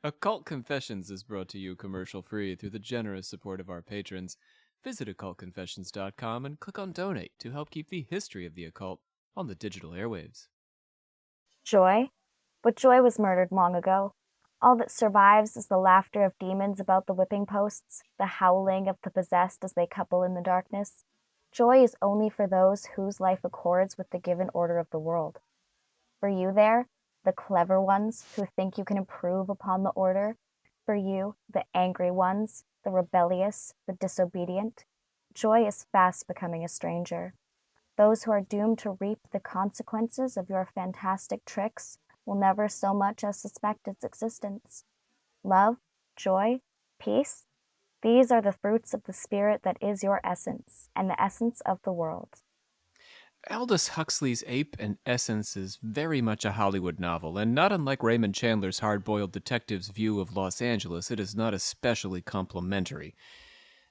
Occult Confessions is brought to you commercial-free through the generous support of our patrons. Visit occultconfessions.com and click on Donate to help keep the history of the occult on the digital airwaves. Joy? But joy was murdered long ago. All that survives is the laughter of demons about the whipping posts, the howling of the possessed as they couple in the darkness. Joy is only for those whose life accords with the given order of the world. For you there, the clever ones who think you can improve upon the order, for you, the angry ones, the rebellious, the disobedient, joy is fast becoming a stranger. Those who are doomed to reap the consequences of your fantastic tricks will never so much as suspect its existence. Love, joy, peace, these are the fruits of the spirit that is your essence, and the essence of the world. Aldous Huxley's Ape and Essence is very much a Hollywood novel, and not unlike Raymond Chandler's hard-boiled detective's view of Los Angeles, it is not especially complimentary.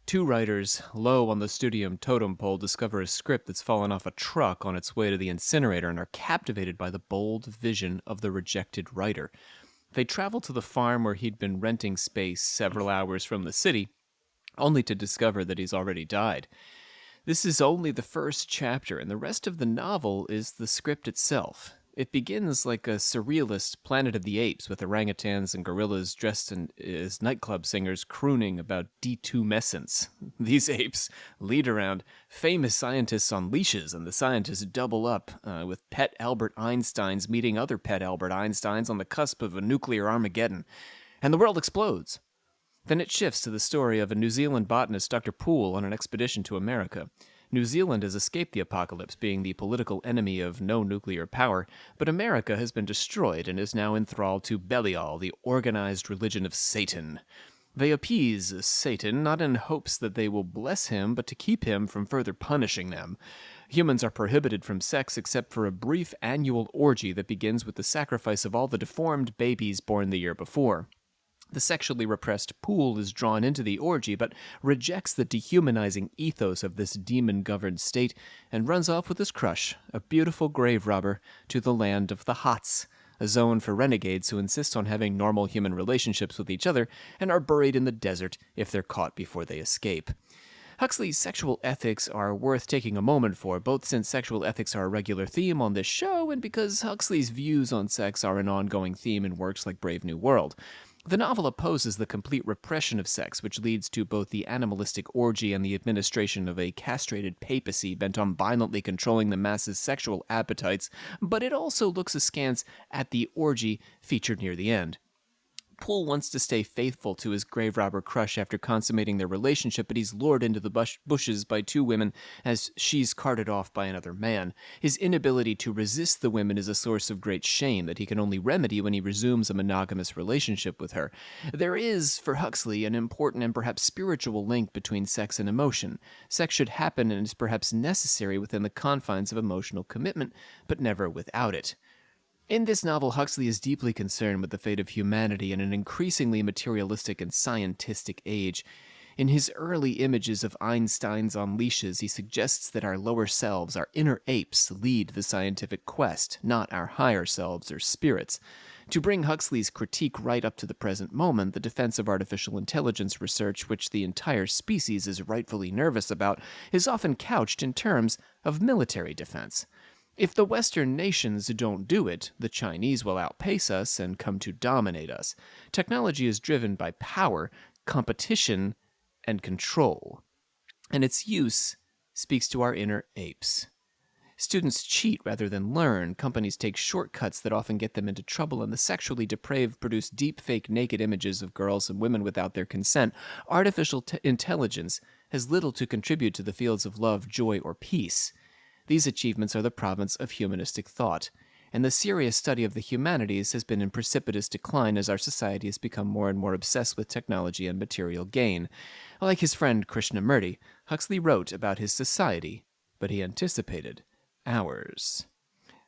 Two writers, low on the studium totem pole, discover a script that's fallen off a truck on its way to the incinerator and are captivated by the bold vision of the rejected writer. They travel to the farm where he'd been renting space several hours from the city, only to discover that he's already died. This is only the first chapter, and the rest of the novel is the script itself. It begins like a surrealist Planet of the Apes with orangutans and gorillas dressed as nightclub singers crooning about detumescence. These apes lead around famous scientists on leashes, and the scientists double up with pet Albert Einsteins meeting other pet Albert Einsteins on the cusp of a nuclear Armageddon. And the world explodes. Then it shifts to the story of a New Zealand botanist, Dr. Poole, on an expedition to America. New Zealand has escaped the apocalypse, being the political enemy of no nuclear power, but America has been destroyed and is now enthralled to Belial, the organized religion of Satan. They appease Satan, not in hopes that they will bless him, but to keep him from further punishing them. Humans are prohibited from sex except for a brief annual orgy that begins with the sacrifice of all the deformed babies born the year before. The sexually repressed Poole is drawn into the orgy, but rejects the dehumanizing ethos of this demon-governed state and runs off with his crush, a beautiful grave robber, to the land of the Hots, a zone for renegades who insist on having normal human relationships with each other and are buried in the desert if they're caught before they escape. Huxley's sexual ethics are worth taking a moment for, both since sexual ethics are a regular theme on this show and because Huxley's views on sex are an ongoing theme in works like Brave New World. The novel opposes the complete repression of sex, which leads to both the animalistic orgy and the administration of a castrated papacy bent on violently controlling the masses' sexual appetites, but it also looks askance at the orgy featured near the end. Poole wants to stay faithful to his grave robber crush after consummating their relationship, but he's lured into the bushes by two women as she's carted off by another man. His inability to resist the women is a source of great shame that he can only remedy when he resumes a monogamous relationship with her. There is, for Huxley, an important and perhaps spiritual link between sex and emotion. Sex should happen and is perhaps necessary within the confines of emotional commitment, but never without it. In this novel, Huxley is deeply concerned with the fate of humanity in an increasingly materialistic and scientistic age. In his early images of Einsteins on leashes, he suggests that our lower selves, our inner apes, lead the scientific quest, not our higher selves or spirits. To bring Huxley's critique right up to the present moment, the defense of artificial intelligence research, which the entire species is rightfully nervous about, is often couched in terms of military defense. If the Western nations don't do it, the Chinese will outpace us and come to dominate us. Technology is driven by power, competition, and control. And its use speaks to our inner apes. Students cheat rather than learn, companies take shortcuts that often get them into trouble, and the sexually depraved produce deep-fake naked images of girls and women without their consent. Artificial intelligence has little to contribute to the fields of love, joy, or peace. These achievements are the province of humanistic thought, and the serious study of the humanities has been in precipitous decline as our society has become more and more obsessed with technology and material gain. Like his friend Krishnamurti, Huxley wrote about his society, but he anticipated ours.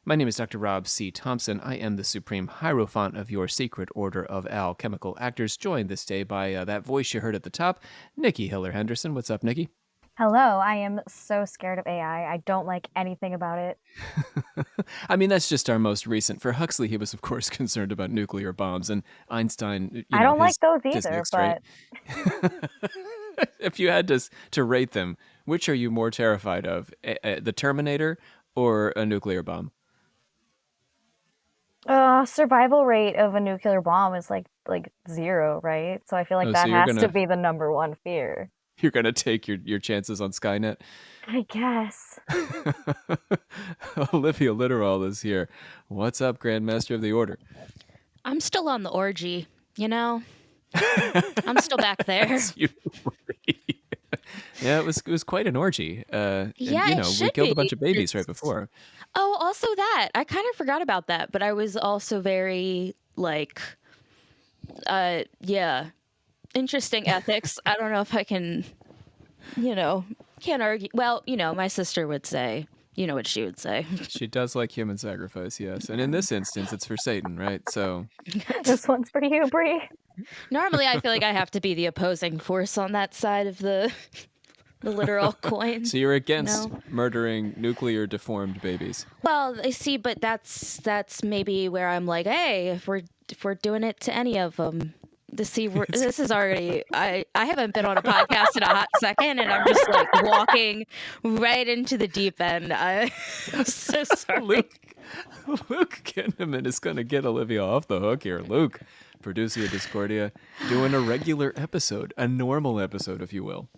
My name is Dr. Rob C. Thompson. I am the Supreme Hierophant of your Secret Order of Alchemical Actors, joined this day by that voice you heard at the top, Nikki Hiller-Henderson. What's up, Nikki? Hello, I am so scared of AI. I don't like anything about it. I mean, that's just our most recent. For Huxley, he was, of course, concerned about nuclear bombs, and Einstein, I don't like his those either, physics, right? but If you had to rate them, which are you more terrified of, the Terminator or a nuclear bomb? survival rate of a nuclear bomb is like zero, right? So I feel like Oh, so that has to be the number one fear. you're gonna take your chances on Skynet. I guess. Olivia Litterall is here. What's up, Grandmaster of the Order? I'm still on the orgy, you know? I'm still back there. You worry. Yeah, it was quite an orgy. Yeah, it We should killed be. a bunch of babies right before. Oh, also that. I kind of forgot about that, but I was also very like yeah, interesting ethics. I don't know if I can, can't argue. Well, my sister would say, what she would say. She does like human sacrifice, yes. And in this instance, it's for Satan, right? So This one's for you, Brie. Normally, I feel like I have to be the opposing force on that side of the literal coin. So you're against murdering nuclear deformed babies. Well, I see, but that's maybe where I'm like, hey, if we're doing it to any of them, this is already. I haven't been on a podcast in a hot second, and I'm just like walking right into the deep end. I'm so sorry. Luke Kinnaman is going to get Olivia off the hook here. Luke, producer of Discordia, doing a regular episode, a normal episode, if you will.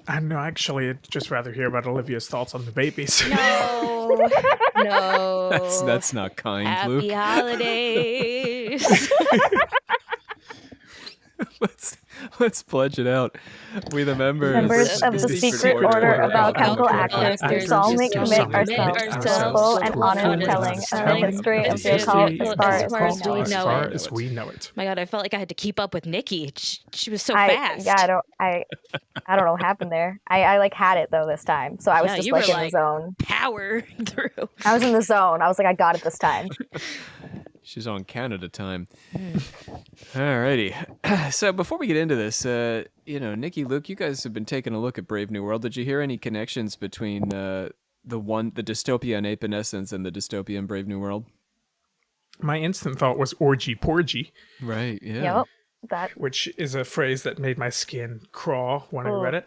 I know, actually, I'd just rather hear about Olivia's thoughts on the babies. No. That's not kind, Happy Luke. holidays. Let's pledge it out. We, the Members of the secret order of alchemical actors, do solemnly commit ourselves to the full and honest telling of the history of the occult as far as we know it. My God, I felt like I had to keep up with Nikki. She was so fast. Yeah, I don't know what happened there. I like had it though this time, so I was just like in the zone. Power through. I was in the zone. I was like, I got it this time. She's on Canada time. Alrighty. So before we get into this, Nikki, Luke, you guys have been taking a look at Brave New World. Did you hear any connections between the dystopia in Ape in Essence and the dystopia in Brave New World? My instant thought was orgy porgy. Right, yeah. Yep. Which is a phrase that made my skin crawl when I read it.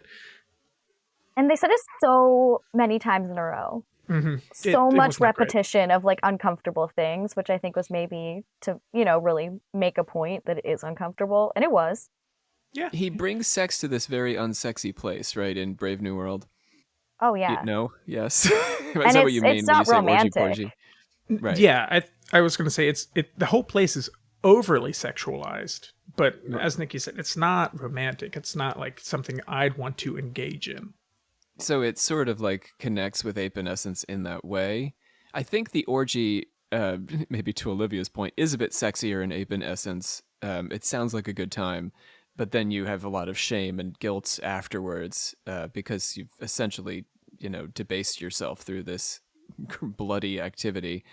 And they said it so many times in a row. Mm-hmm. So much repetition of like uncomfortable things, which I think was maybe to, really make a point that it is uncomfortable. And it was. Yeah. He brings sex to this very unsexy place, right, in Brave New World. Oh, yeah. No? Yes. Is and that what you mean it's when you not say romantic. orgy? Right. Yeah, I was going to say the whole place is overly sexualized, but as Nikki said, it's not romantic. It's not like something I'd want to engage in. So it sort of like connects with Ape in Essence in that way. I think the orgy, maybe to Olivia's point, is a bit sexier in Ape in Essence. It sounds like a good time, but then you have a lot of shame and guilt afterwards because you've essentially, debased yourself through this bloody activity.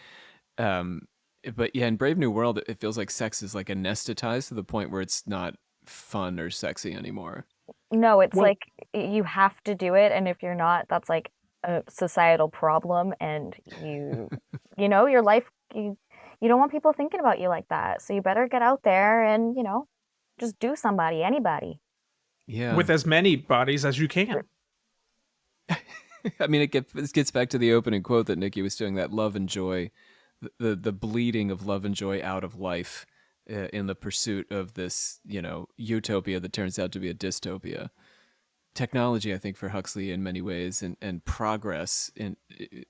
But yeah, in Brave New World, it feels like sex is like anesthetized to the point where it's not fun or sexy anymore. No, it's like you have to do it, and if you're not, that's like a societal problem, and your life, you don't want people thinking about you like that, so you better get out there and, just do anybody. Yeah. With as many bodies as you can. I mean, it gets back to the opening quote that Nikki was doing, that love and joy, the bleeding of love and joy out of life. In the pursuit of this, utopia that turns out to be a dystopia. Technology, I think, for Huxley in many ways, and progress in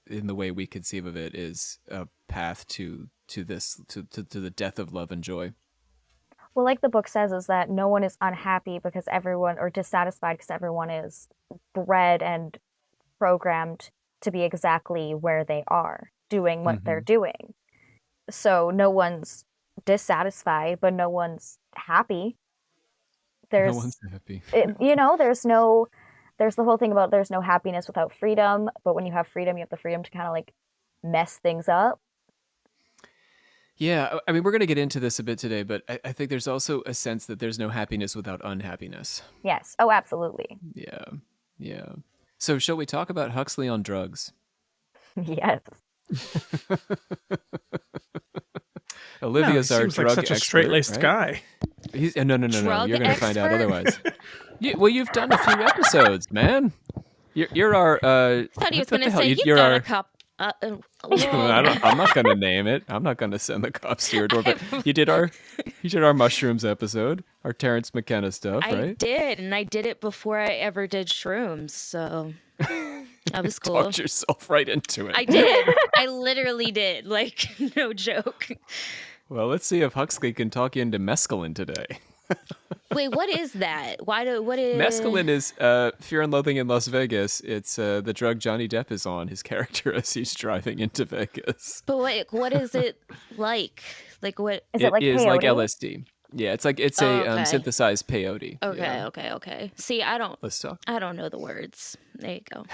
the way we conceive of it, is a path to the death of love and joy. Well, like the book says, is that no one is unhappy because everyone, or dissatisfied because everyone is bred and programmed to be exactly where they are, doing what they're doing. So no one's dissatisfied, but no one's happy. No one's happy. There's the whole thing about there's no happiness without freedom, but when you have freedom, you have the freedom to kind of like mess things up. Yeah, I mean, we're going to get into this a bit today, but I think there's also a sense that there's no happiness without unhappiness. Yes. Oh, absolutely. Yeah. So, shall we talk about Huxley on drugs? Yes. Olivia's he our seems like drug such a expert, straight-laced right? guy. He's, no. Drug You're going to find out expert? otherwise. Well, you've done a few episodes, man. You're our. I thought he was what going the to hell? say you've You're done our. a cup. I'm not going to name it. I'm not going to send the cops to your door. But you did our mushrooms episode, our Terrence McKenna stuff, I right? did, and I did it before I ever did shrooms, so that was cool. Talked yourself right into it. I did. I literally did. Like, no joke. Well, let's see if Huxley can talk you into mescaline today. Wait, what is that? What is Mescaline is Fear and Loathing in Las Vegas. It's the drug Johnny Depp is on, his character as he's driving into Vegas. But wait, what is it like? Like what? Is it like is like peyote? LSD. Yeah, it's a okay. synthesized peyote. Okay, Yeah. okay. See, I don't Let's talk. I don't know the words. There you go.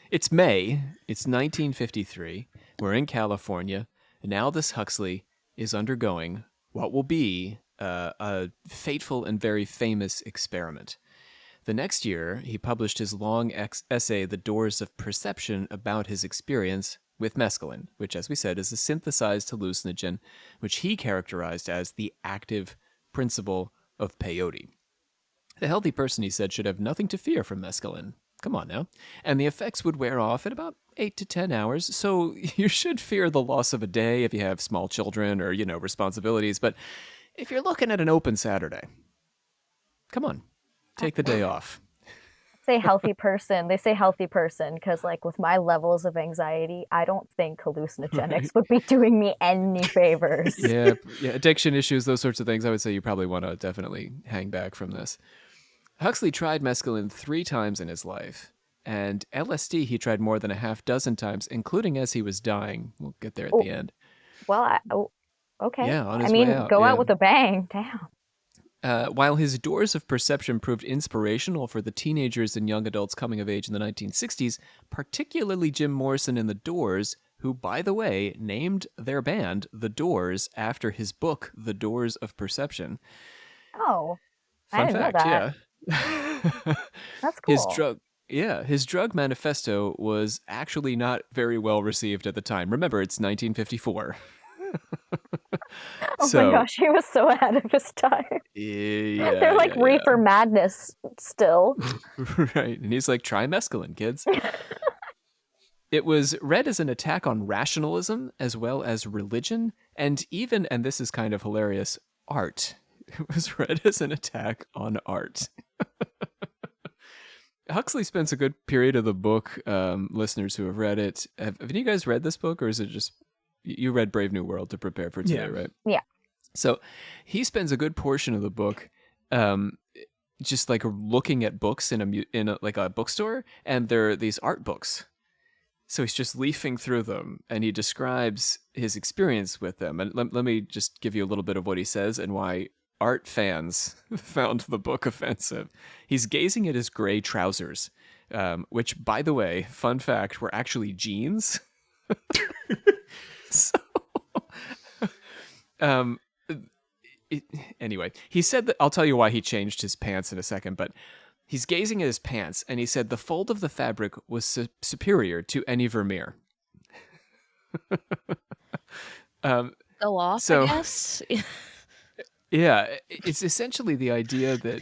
It's May. It's 1953. We're in California, and Aldous Huxley is undergoing what will be a fateful and very famous experiment. The next year, he published his long essay, The Doors of Perception, about his experience with mescaline, which, as we said, is a synthesized hallucinogen, which he characterized as the active principle of peyote. The healthy person, he said, should have nothing to fear from mescaline. Come on now. And the effects would wear off in about 8 to 10 hours, so you should fear the loss of a day if you have small children or, responsibilities. But if you're looking at an open Saturday, come on, take the day off. Say healthy person. They say healthy person because, like, with my levels of anxiety, I don't think hallucinogenics would be doing me any favors. Yeah, addiction issues, those sorts of things. I would say you probably want to definitely hang back from this. Huxley tried mescaline 3 times in his life, and LSD he tried more than a half dozen times, including as he was dying. We'll get there at the end. Well, okay. Yeah, on his I mean, way out, go yeah. out with a bang. Damn. While his doors of perception proved inspirational for the teenagers and young adults coming of age in the 1960s, particularly Jim Morrison and the Doors, who, by the way, named their band The Doors after his book, The Doors of Perception. Oh, I Fun didn't fact, know that. yeah. That's cool. His drug manifesto was actually not very well received at the time. Remember, it's 1954. Oh my gosh, he was so ahead of his time. Yeah, They're like reefer madness still. Right. And he's like, try mescaline, kids. It was read as an attack on rationalism as well as religion, and even, and this is kind of hilarious, art. It was read as an attack on art. Huxley spends a good period of the book, listeners who have read it. Have you guys read this book, or is it just, you read Brave New World to prepare for today, right? Yeah. So he spends a good portion of the book just like looking at books in a bookstore, and there are these art books. So he's just leafing through them, and he describes his experience with them. And let me just give you a little bit of what he says and why art fans found the book offensive. He's gazing at his gray trousers, which, by the way, fun fact, were actually jeans. So, anyway, he said that, I'll tell you why he changed his pants in a second, but he's gazing at his pants, and he said the fold of the fabric was superior to any Vermeer. Go off, so- I guess. Yeah, it's essentially the idea that,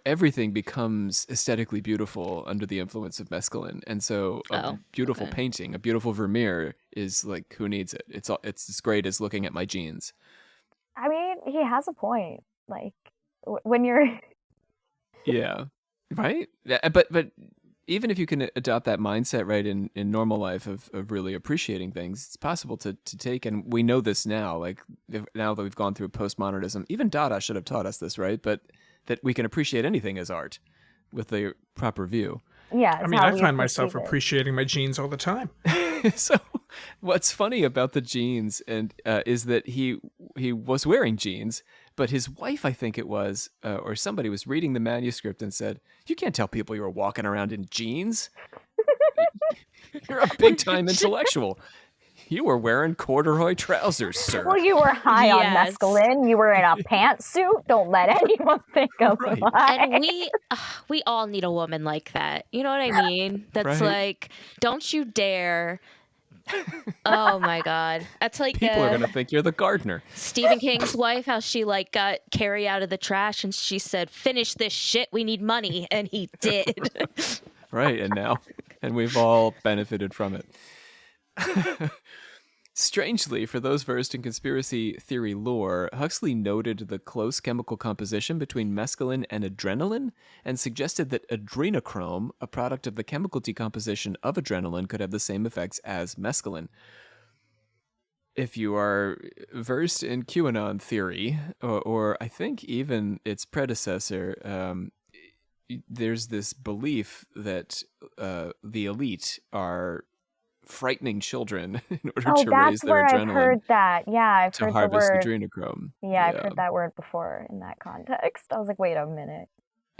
everything becomes aesthetically beautiful under the influence of mescaline. And so a beautiful painting, a beautiful Vermeer is like, who needs it? It's as great as looking at my jeans. I mean, he has a point. Like, when you're... Yeah, right? But even if you can adopt that mindset, right, in normal life of really appreciating things, it's possible to take, and we know this now, like now that we've gone through postmodernism, even Dada should have taught us this, right? But that we can appreciate anything as art with the proper view. Yeah. I mean, I find myself appreciating my jeans all the time. So what's funny about the jeans and is that he was wearing jeans, but his wife, I think it was, or somebody was reading the manuscript and said, "You can't tell people you're walking around in jeans. You're a big time intellectual. You were wearing corduroy trousers, sir. Well, you were high on Yes. mescaline. You were in a pantsuit. Don't let anyone think Right. otherwise. And we all need a woman like that. You know what I mean? That's Right. like, don't you dare. Oh my God. That's like People are going to think you're the gardener. Stephen King's wife, how she like got Carrie out of the trash and she said, finish this shit, we need money. And he did. Right, and we've all benefited from it. Strangely, for those versed in conspiracy theory lore, Huxley noted the close chemical composition between mescaline and adrenaline and suggested that adrenochrome, a product of the chemical decomposition of adrenaline, could have the same effects as mescaline. If you are versed in QAnon theory, or I think even its predecessor, there's this belief that the elite are frightening children in order to raise that's their where I've adrenaline heard that. Yeah, I've to heard the harvest word. adrenochrome. Yeah, I've heard that word before in that context. I was like, wait a minute.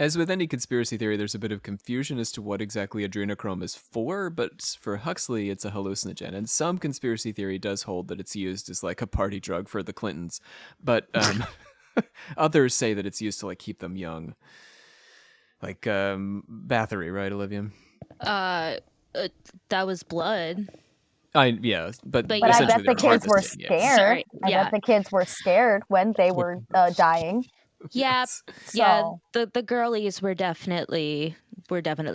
As with any conspiracy theory, there's a bit of confusion as to what exactly adrenochrome is for, but for Huxley, it's a hallucinogen. And some conspiracy theory does hold that it's used as like a party drug for the Clintons, but others say that it's used to like keep them young. Like Bathory, right, Olivia? That was blood. But But I essentially bet the they're kids were harvesting, yeah. scared. Sorry, I yeah. bet the kids were scared when they were dying. Yeah, Yes. yeah. So, The girlies were definitely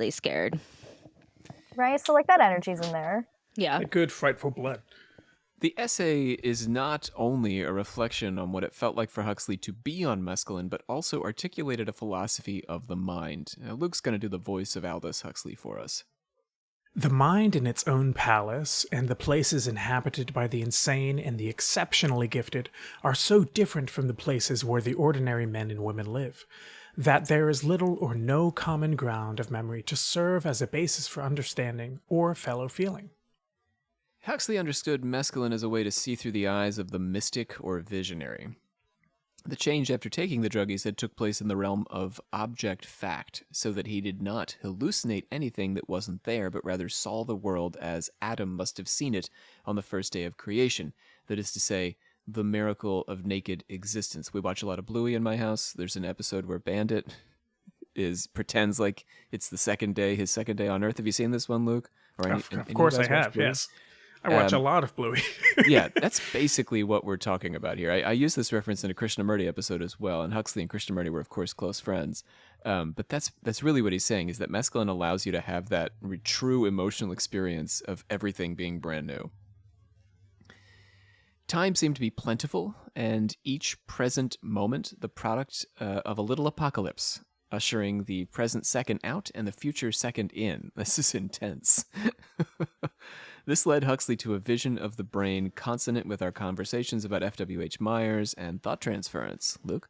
scared. right? So like that energy's in there. Yeah. A good frightful blood. The essay is not only a reflection on what it felt like for Huxley to be on mescaline, but also articulated a philosophy of the mind. Now, Luke's going to do the voice of Aldous Huxley for us. The mind in its own palace and the places inhabited by the insane and the exceptionally gifted are so different from the places where the ordinary men and women live, that there is little or no common ground of memory to serve as a basis for understanding or fellow feeling. Huxley understood mescaline as a way to see through the eyes of the mystic or visionary. The change after taking the drug, he said, took place in the realm of object fact, so that he did not hallucinate anything that wasn't there, but rather saw the world as Adam must have seen it on the first day of creation. That is to say, the miracle of naked existence. We watch a lot of Bluey in my house. There's an episode where Bandit pretends like it's his second day on Earth. Have you seen this one, Luke? Or Of course I have, yes. I watch a lot of Bluey. Yeah, that's basically what we're talking about here. I use this reference in a Krishnamurti episode as well, and Huxley and Krishnamurti were, of course, close friends. But that's really what he's saying, is that mescaline allows you to have that true emotional experience of everything being brand new. Time seemed to be plentiful, and each present moment the product of a little apocalypse, ushering the present second out and the future second in. This is intense. This led Huxley to a vision of the brain consonant with our conversations about F.W.H. Myers and thought transference. Luke?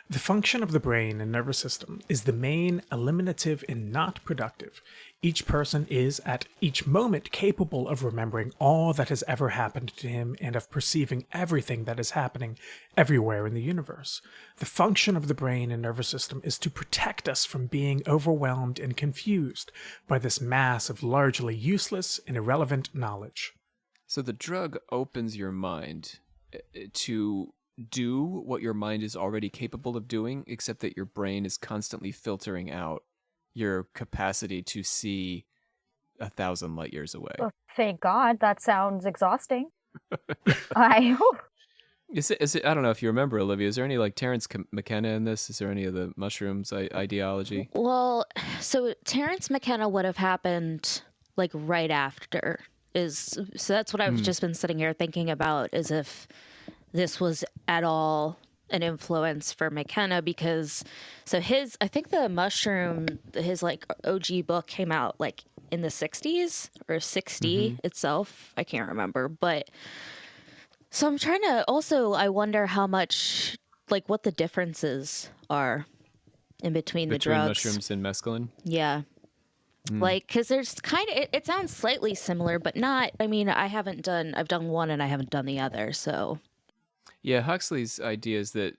The function of the brain and nervous system is the main eliminative and not productive. Each person is at each moment capable of remembering all that has ever happened to him and of perceiving everything that is happening everywhere in the universe. The function of the brain and nervous system is to protect us from being overwhelmed and confused by this mass of largely useless and irrelevant knowledge. So the drug opens your mind to do what your mind is already capable of doing, except that your brain is constantly filtering out your capacity to see 1,000 light years away. Well, thank God. That sounds exhausting. I Is it? I don't know if you remember, Olivia. Is there any like Terence McKenna in this? Is there any of the mushrooms ideology? Well, so Terence McKenna would have happened like right after. So that's what I've just been sitting here thinking about, is if this was at all an influence for McKenna, because I think the mushroom, his like OG book came out like in the 60s or 60 itself. I can't remember, but so I'm trying to also, I wonder how much, like what the differences are in between the drugs. Mushrooms and mescaline? Yeah. Like, because there's kind of, it sounds slightly similar, but not, I mean, I've done one and I haven't done the other, so. Yeah, Huxley's idea is that,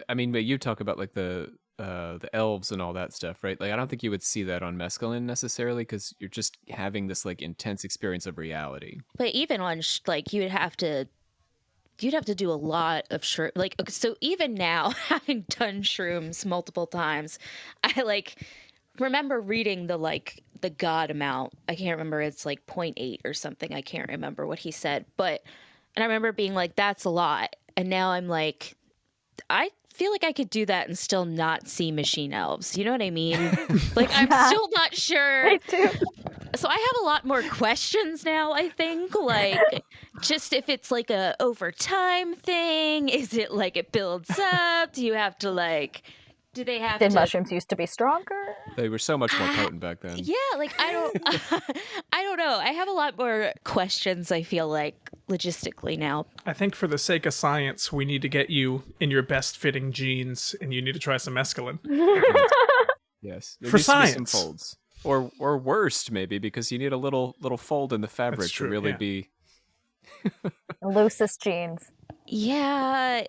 I mean, you talk about like the the elves and all that stuff, right? Like, I don't think you would see that on mescaline necessarily, because you're just having this like intense experience of reality. But even on like you'd have to do a lot of like, so even now, having done shrooms multiple times, I like remember reading the God amount. I can't remember, it's like 0.8 or something. I can't remember what he said, and I remember being like, that's a lot. And now I'm like, I feel like I could do that and still not see machine elves. You know what I mean? Like, I'm still not sure. Me too. So I have a lot more questions now, I think. Like, just if it's like a over time thing, is it like it builds up? Do you have to like, do they have Did to? mushrooms used to be stronger? They were so much more potent back then. Yeah, like I don't know. I have a lot more questions, I feel like, logistically now. I think for the sake of science, we need to get you in your best fitting jeans, and you need to try some mescaline. Yes. There For needs to be some science. folds. Or worst, maybe, because you need a little fold in the fabric That's true, to really yeah. be. Loosest jeans. Yeah,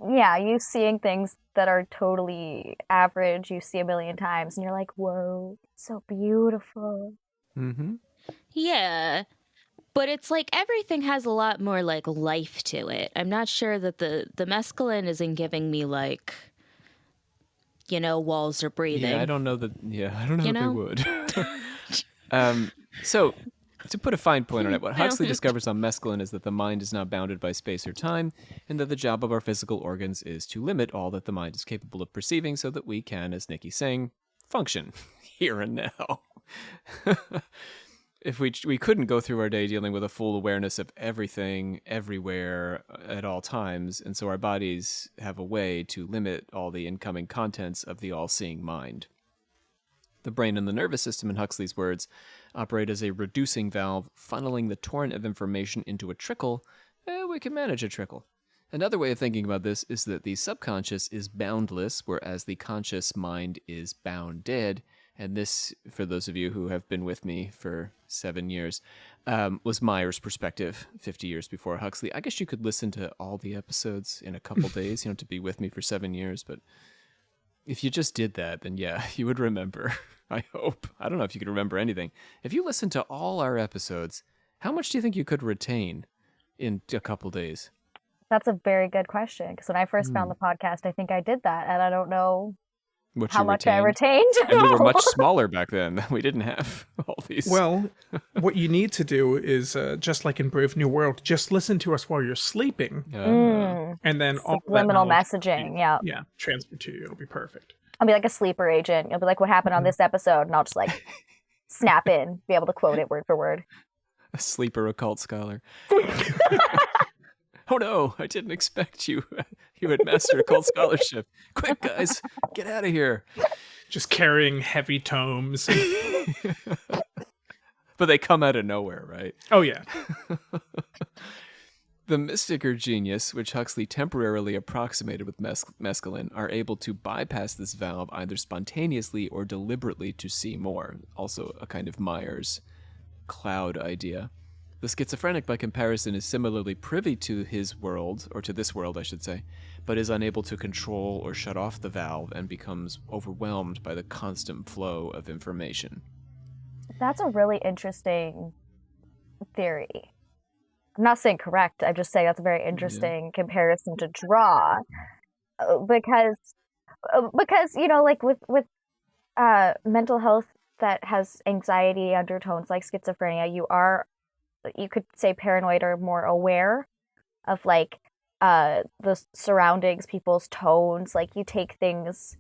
Yeah, you seeing things that are totally average, you see a million times, and you're like, whoa, it's so beautiful. Mm-hmm. yeah. But it's like everything has a lot more like life to it. I'm not sure that the mescaline isn't giving me like, walls are breathing. Yeah, I don't know that. Yeah, I don't know You if they know? would. So, to put a fine point on it, what Huxley discovers on mescaline is that the mind is not bounded by space or time, and that the job of our physical organs is to limit all that the mind is capable of perceiving so that we can, as Nikki's saying, function here and now. If we couldn't go through our day dealing with a full awareness of everything, everywhere, at all times, and so our bodies have a way to limit all the incoming contents of the all-seeing mind. The brain and the nervous system, in Huxley's words, operate as a reducing valve, funneling the torrent of information into a trickle. We can manage a trickle. Another way of thinking about this is that the subconscious is boundless, whereas the conscious mind is bounded. And this, for those of you who have been with me for 7 years, was Meyer's perspective 50 years before Huxley. I guess you could listen to all the episodes in a couple days, to be with me for 7 years. But if you just did that, then yeah, you would remember. I hope. I don't know if you could remember anything. If you listen to all our episodes, how much do you think you could retain in a couple days? That's a very good question, because when I first found the podcast, I think I did that, and I don't know What how you much retained? I retained. And we were much smaller back then. We didn't have all these. Well, what you need to do is, just like in Brave New World, just listen to us while you're sleeping, and then all that Subliminal knowledge messaging, will be, yeah. transferred to you. It'll be perfect. I'll be like a sleeper agent. You'll be like, what happened on this episode? And I'll just like snap in, be able to quote it word for word. A sleeper occult scholar. Oh no, I didn't expect you. You had mastered occult scholarship. Quick, guys, get out of here. Just carrying heavy tomes. But they come out of nowhere, right? Oh, yeah. The mystic or genius, which Huxley temporarily approximated with mescaline, are able to bypass this valve either spontaneously or deliberately to see more. Also a kind of Myers cloud idea. The schizophrenic, by comparison, is similarly privy to his world, or to this world, I should say, but is unable to control or shut off the valve and becomes overwhelmed by the constant flow of information. That's a really interesting theory. I'm not saying correct. I'm just saying that's a very interesting comparison to draw, because like with mental health that has anxiety undertones like schizophrenia, you could say paranoid or more aware of like the surroundings, people's tones. Like you take things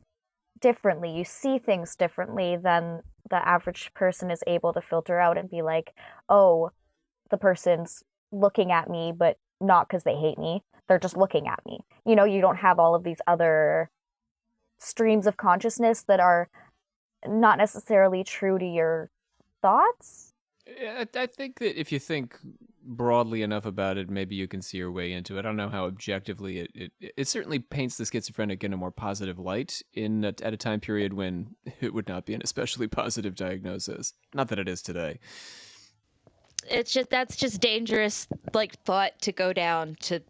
differently, you see things differently than the average person is able to filter out and be like, oh, the person's looking at me, but not because they hate me. They're just looking at me. You don't have all of these other streams of consciousness that are not necessarily true to your thoughts. I think that if you think broadly enough about it, maybe you can see your way into it. I don't know how objectively it certainly paints the schizophrenic in a more positive light at a time period when it would not be an especially positive diagnosis. Not that it is today. That's just dangerous, like, thought to go down, to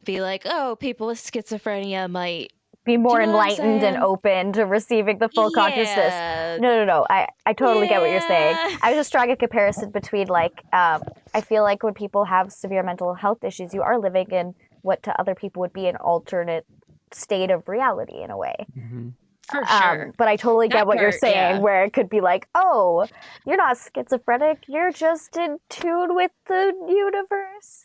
be like, oh, people with schizophrenia might be more you know what I'm enlightened and saying? open to receiving the full consciousness. Yeah. No. I totally get what you're saying. Yeah. I was just drawing a comparison between I feel like when people have severe mental health issues, you are living in what to other people would be an alternate state of reality in a way. Mm-hmm. For sure. But I totally get That what you're part, saying, yeah. where it could be like, oh, you're not schizophrenic, you're just in tune with the universe.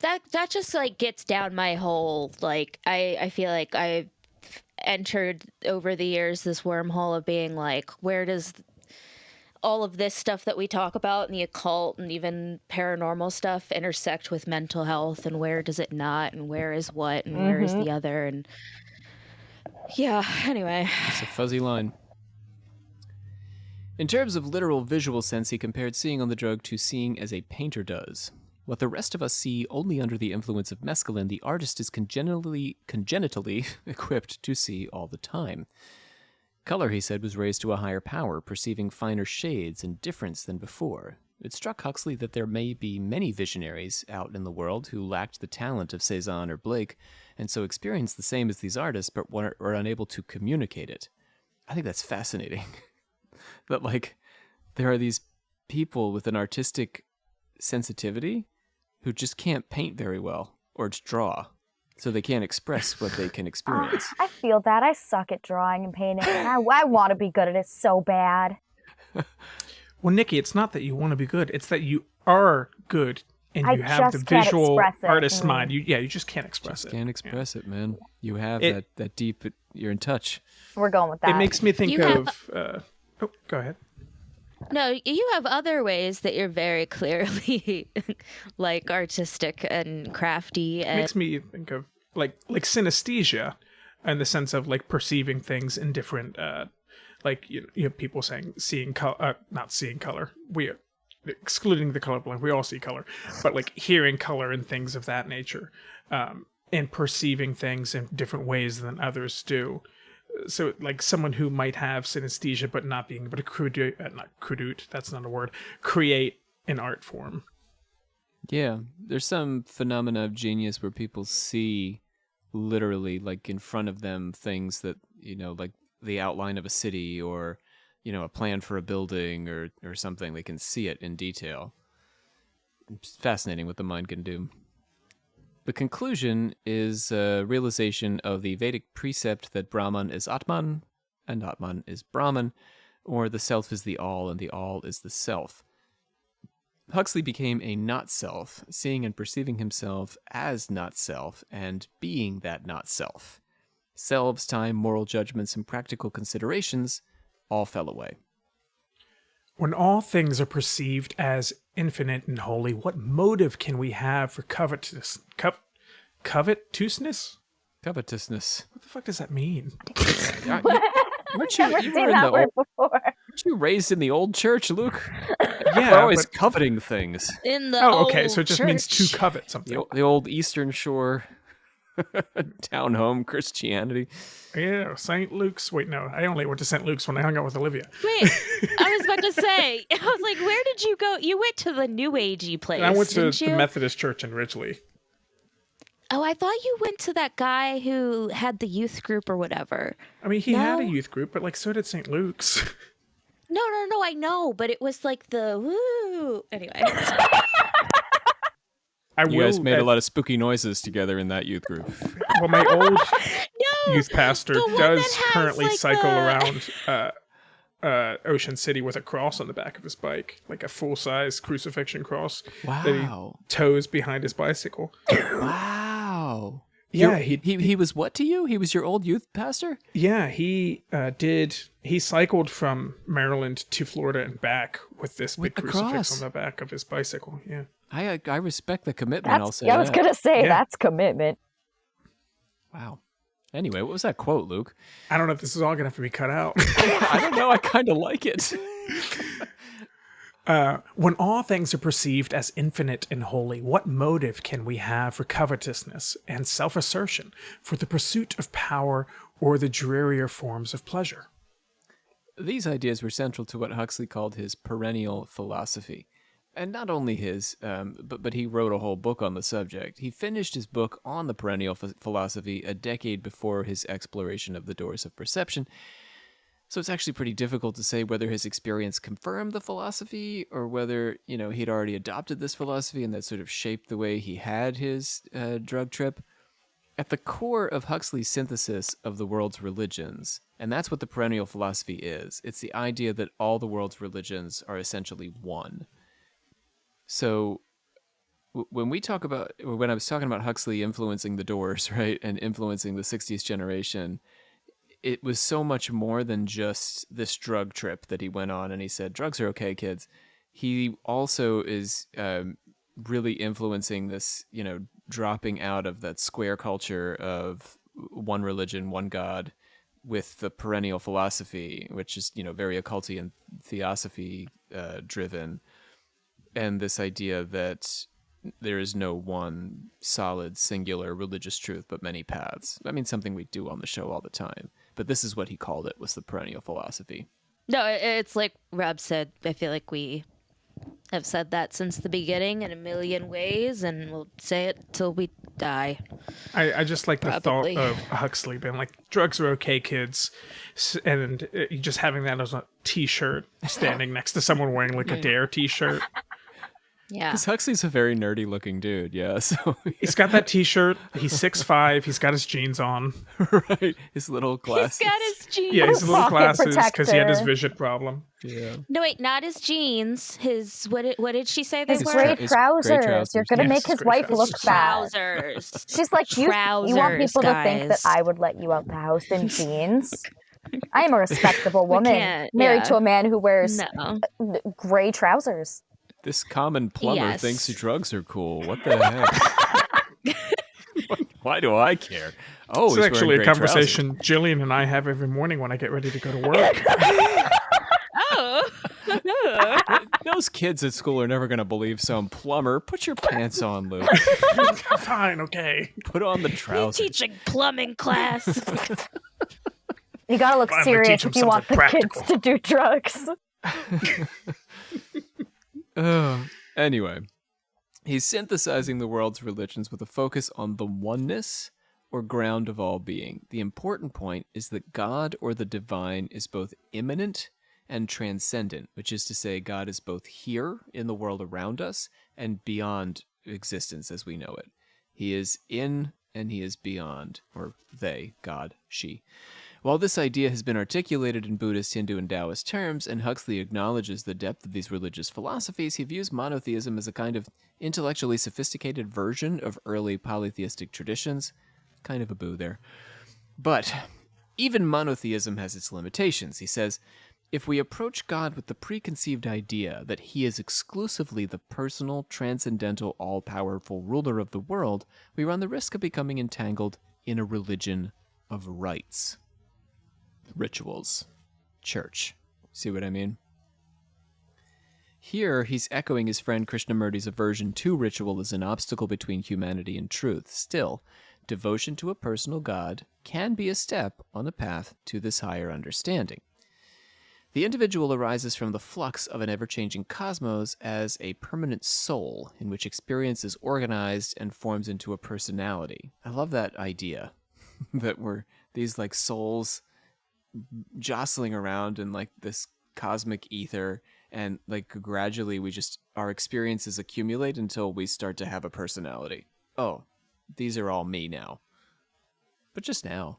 That just like gets down my whole like I feel like I've entered over the years this wormhole of being like, where does all of this stuff that we talk about and the occult and even paranormal stuff intersect with mental health, and where does it not, and where is what and where is the other? And yeah, anyway. It's a fuzzy line. In terms of literal visual sense, he compared seeing on the drug to seeing as a painter does. What the rest of us see only under the influence of mescaline, the artist is congenitally equipped to see all the time. Color, he said, was raised to a higher power, perceiving finer shades and difference than before. It struck Huxley that there may be many visionaries out in the world who lacked the talent of Cezanne or Blake, and so experienced the same as these artists, but were unable to communicate it. I think that's fascinating. That, like, there are these people with an artistic sensitivity who just can't paint very well or draw, so they can't express what they can experience. I feel that. I suck at drawing and painting, and I want to be good at it so bad. Well, Nikki, it's not that you want to be good; it's that you are good, and I you have the just can't visual express it. artist's mind. You just can't express it. Can't express it, man. You have It- that deep. You're in touch. We're going with that. It makes me think You have- of. Oh, go ahead. No, you have other ways that you're very clearly like artistic and crafty, It and makes me think of like synesthesia, in the sense of like perceiving things in different. Like you have people saying seeing color, not seeing color. We excluding the colorblind, we all see color, but like hearing color and things of that nature, and perceiving things in different ways than others do. So like someone who might have synesthesia but not being able to create an art form. Yeah, there's some phenomena of genius where people see literally, like, in front of them things that, like the outline of a city or, a plan for a building or something. They can see it in detail. It's fascinating what the mind can do. The conclusion is a realization of the Vedic precept that Brahman is Atman and Atman is Brahman, or the self is the all and the all is the self. Huxley became a not-self, seeing and perceiving himself as not-self and being that not-self. Selves, time, moral judgments, and practical considerations all fell away. When all things are perceived as infinite and holy, what motive can we have for covetousness? Covetousness? Covetousness. What the fuck does that mean? Weren't you, Never you seen were in that the word old, before. weren't you raised in the old church, Luke? Yeah, We're always but- coveting things. in the Oh, okay. old So it just means to church. covet something. The old Eastern Shore town home Christianity. Yeah, St. Luke's. Wait, no, I only went to St. Luke's when I hung out with Olivia. Wait, I was about to say. I was like, where did you go? You went to the New Agey place. And I went to didn't the you? Methodist Church in Ridgely. Oh, I thought you went to that guy who had the youth group or whatever. I mean, he had a No? youth group, but like so did St. Luke's. No, I know, but it was like the woo. Anyway, You guys made a lot of spooky noises together in that youth group. Well, my old no. youth pastor the one does that has, currently like, cycle the- around Ocean City with a cross on the back of his bike, like a full-size crucifixion cross that Wow. he tows behind his bicycle. Wow. Yeah, He was what to you? He was your old youth pastor? Yeah, he He cycled from Maryland to Florida and back with this With big the crucifix cross. on the back of his bicycle. Yeah. I respect the commitment, I'll say I was that. gonna say Yeah. that's commitment. Wow. Anyway, what was that quote, Luke? I don't know if this is all gonna have to be cut out. I don't know. I kind of like it. When all things are perceived as infinite and holy, what motive can we have for covetousness and self-assertion, for the pursuit of power or the drearier forms of pleasure? These ideas were central to what Huxley called his perennial philosophy. and not only his, but he wrote a whole book on the subject. He finished his book on the perennial philosophy a decade before his exploration of the doors of perception. So it's actually pretty difficult to say whether his experience confirmed the philosophy or whether, he'd already adopted this philosophy and that sort of shaped the way he had his drug trip. At the core of Huxley's synthesis of the world's religions, and that's what the perennial philosophy is, it's the idea that all the world's religions are essentially one. So when I was talking about Huxley influencing the Doors, right, and influencing the 60s generation, it was so much more than just this drug trip that he went on and he said, drugs are okay, kids. He also is really influencing this, dropping out of that square culture of one religion, one God, with the perennial philosophy, which is, very occulty and theosophy driven. And this idea that there is no one solid, singular religious truth, but many paths. I mean, something we do on the show all the time. But this is what he called it, was the perennial philosophy. No, it's like Rob said. I feel like we have said that since the beginning in a million ways, and we'll say it till we die. I just like the Probably. thought of Huxley being like, drugs are okay, kids. And just having that as a t-shirt standing next to someone wearing like a Dare t-shirt. Yeah. Because Huxley's a very nerdy looking dude, yeah. So He's got that t-shirt. He's 6'5". He's got his jeans on. right, his little glasses. He's got his jeans. Yeah, his little Pocket glasses because he had his protector. vision problem. Yeah. No, wait, not his jeans. His what did she say they His were? gray His trousers. gray trousers. You're gonna Yes, make his his gray wife look trousers. bad. Trousers. She's like, you want people to think that Trousers, I would let you out the house in jeans? I am a respectable woman, can't, married yeah. to a man who wears No. gray trousers. This common plumber Yes. thinks drugs are cool. What the heck? Why do I care? Oh, It's he's actually wearing a gray conversation Jillian and I have every morning when I get ready to go to work. Oh. trousers. Those kids at school are never going to believe some plumber. Put your pants on, Luke. Fine, okay. Put on the You trousers. teaching plumbing class. You gotta look Finally serious teach 'em if you want the something kids practical. to do drugs. Anyway, he's synthesizing the world's religions with a focus on the oneness or ground of all being. The important point is that God or the divine is both immanent and transcendent, which is to say God is both here in the world around us and beyond existence as we know it. He is in and he is beyond, or they, God, she. While this idea has been articulated in Buddhist, Hindu, and Taoist terms, and Huxley acknowledges the depth of these religious philosophies, he views monotheism as a kind of intellectually sophisticated version of early polytheistic traditions. Kind of a boo there. But even monotheism has its limitations. He says, if we approach God with the preconceived idea that he is exclusively the personal, transcendental, all-powerful ruler of the world, we run the risk of becoming entangled in a religion of rites. Rituals. Church. See what I mean? Here, he's echoing his friend Krishnamurti's aversion to ritual as an obstacle between humanity and truth. Still, devotion to a personal God can be a step on the path to this higher understanding. The individual arises from the flux of an ever-changing cosmos as a permanent soul in which experience is organized and forms into a personality. I love that idea, that we're these like souls jostling around in like this cosmic ether, and like gradually our experiences accumulate until we start to have a personality. Oh, these are all me now. But just now.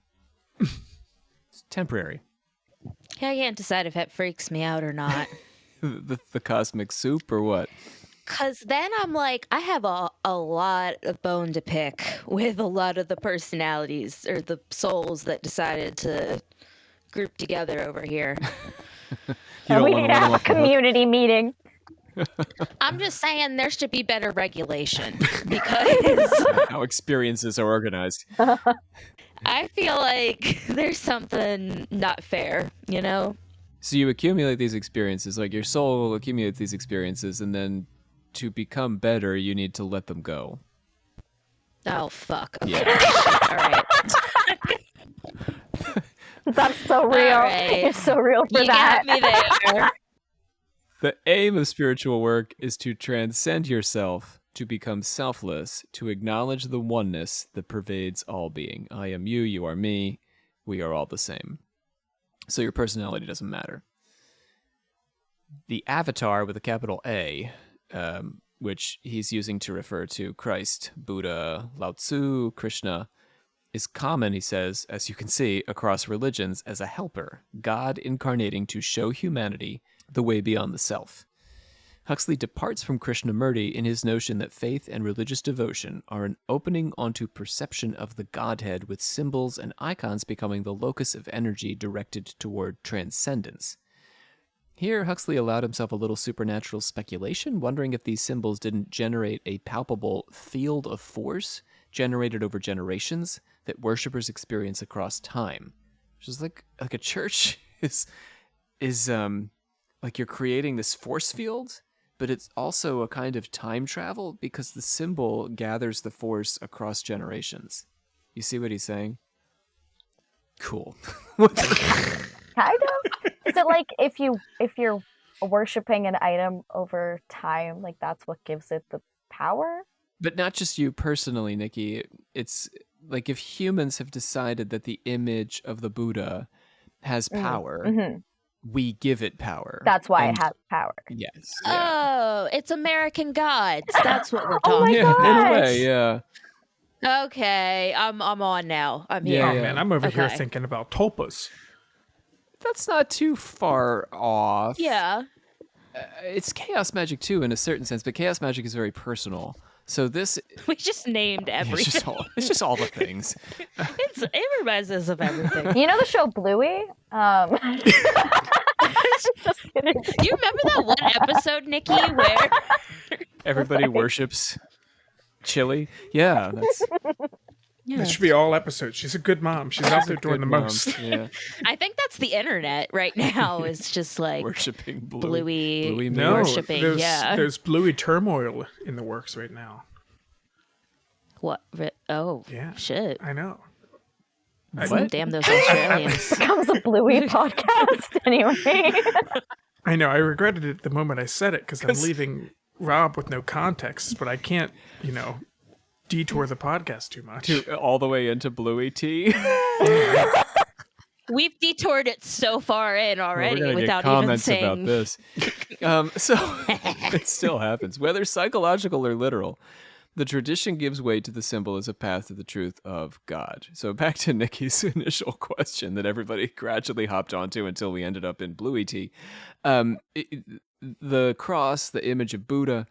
It's temporary. I can't decide if it freaks me out or not. The cosmic soup or what? Because then I'm like, I have a lot of bone to pick with a lot of the personalities or the souls that decided to group together over here. We need to have a community meeting. I'm just saying there should be better regulation because How experiences are organized. I feel like there's something not fair, you know? So you accumulate these experiences, like your soul accumulates these experiences, and then to become better, you need to let them go. Oh, fuck. Okay. Yeah. All right. That's so real. All right. It's so real for You that. got me there. The aim of spiritual work is to transcend yourself, to become selfless, to acknowledge the oneness that pervades all being. I am you, you are me, we are all the same. So your personality doesn't matter. The avatar with a capital A, which he's using to refer to Christ, Buddha, Lao Tzu, Krishna, is common, he says, as you can see, across religions as a helper, God incarnating to show humanity the way beyond the self. Huxley departs from Krishnamurti in his notion that faith and religious devotion are an opening onto perception of the Godhead, with symbols and icons becoming the locus of energy directed toward transcendence. Here, Huxley allowed himself a little supernatural speculation, wondering if these symbols didn't generate a palpable field of force generated over generations that worshippers experience across time. Which is like a church is like you're creating this force field, but it's also a kind of time travel because the symbol gathers the force across generations. You see what he's saying? Cool. Kind of. Is it like if you're worshiping an item over time, like that's what gives it the power? But not just you personally, Nikki. It's like if humans have decided that the image of the Buddha has power, we give it power. That's why it has power. Yes. Oh, it's American Gods. That's what we're Oh my talking God. In a about. way, yeah. Okay, I'm on now. I'm here. Yeah, Oh yeah. man, I'm over here Okay. thinking about tulpas. That's not too far off. Yeah. It's chaos magic too, in a certain sense, but chaos magic is very personal. So this We just named everything. it's just all the things. It reminds us of everything. You know the show Bluey? Just kidding. Do you remember that one episode, Nikki, where Everybody worships chili. Yeah, that's That should be all episodes. She's a good mom. She's out there doing the good, Mom. most. Yeah, I think that's the internet right now. It's just like worshipping Bluey. Bluey No, Worshipping, there's, yeah. there's Bluey turmoil in the works right now. What? Oh, Yeah. shit. I know. What? Damn those Australians. Becomes a Bluey podcast anyway. I know. I regretted it the moment I said it because I'm leaving Rob with no context, but I can't, detour the podcast too much. all the way into Bluey tea. We've detoured it so far in already We're gonna without get comments even saying. about this. So it still happens, whether psychological or literal. The tradition gives way to the symbol as a path to the truth of God. So back to Nikki's initial question that everybody gradually hopped onto until we ended up in Bluey tea. The cross, the image of Buddha,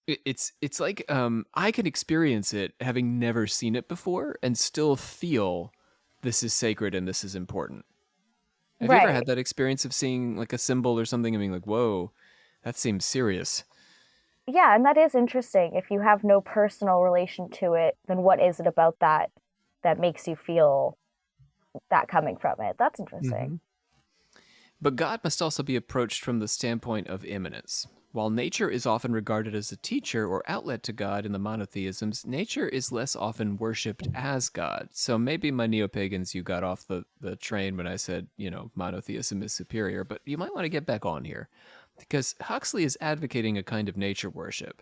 it's like I can experience it having never seen it before and still feel this is sacred and this is important. Have you ever had that experience of seeing like a symbol or something and being like, whoa, that seems serious? Yeah, and that is interesting. If you have no personal relation to it, then what is it about that makes you feel that coming from it? That's interesting. But God must also be approached from the standpoint of immanence. While nature is often regarded as a teacher or outlet to God in the monotheisms, nature is less often worshipped as God. So maybe my neo-pagans, you got off the train when I said, monotheism is superior, but you might want to get back on here. Because Huxley is advocating a kind of nature worship.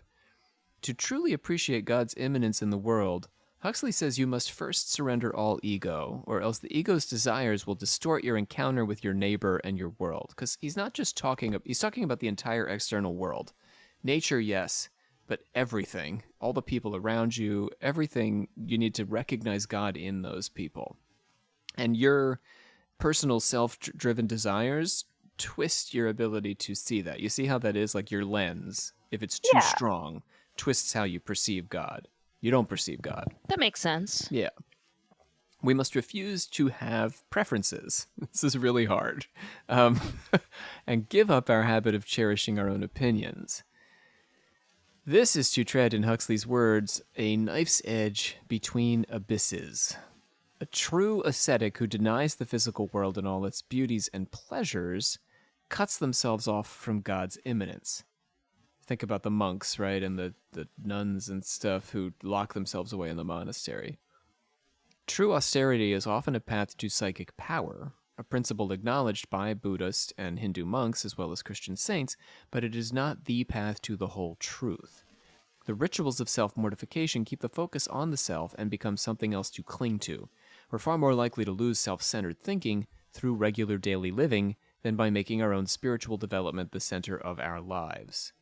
To truly appreciate God's immanence in the world, Huxley says you must first surrender all ego, or else the ego's desires will distort your encounter with your neighbor and your world. Because he's not just he's talking about the entire external world. Nature, yes, but everything, all the people around you, everything, you need to recognize God in those people. And your personal self-driven desires twist your ability to see that. You see how that is? Like your lens, if it's too strong, twists how you perceive God. You don't perceive God. That makes sense. Yeah. We must refuse to have preferences. This is really hard. And give up our habit of cherishing our own opinions. This is to tread, in Huxley's words, a knife's edge between abysses. A true ascetic who denies the physical world and all its beauties and pleasures cuts themselves off from God's immanence. Think about the monks, right, and the nuns and stuff who lock themselves away in the monastery. True austerity is often a path to psychic power, a principle acknowledged by Buddhist and Hindu monks as well as Christian saints, but it is not the path to the whole truth. The rituals of self-mortification keep the focus on the self and become something else to cling to. We're far more likely to lose self-centered thinking through regular daily living than by making our own spiritual development the center of our lives.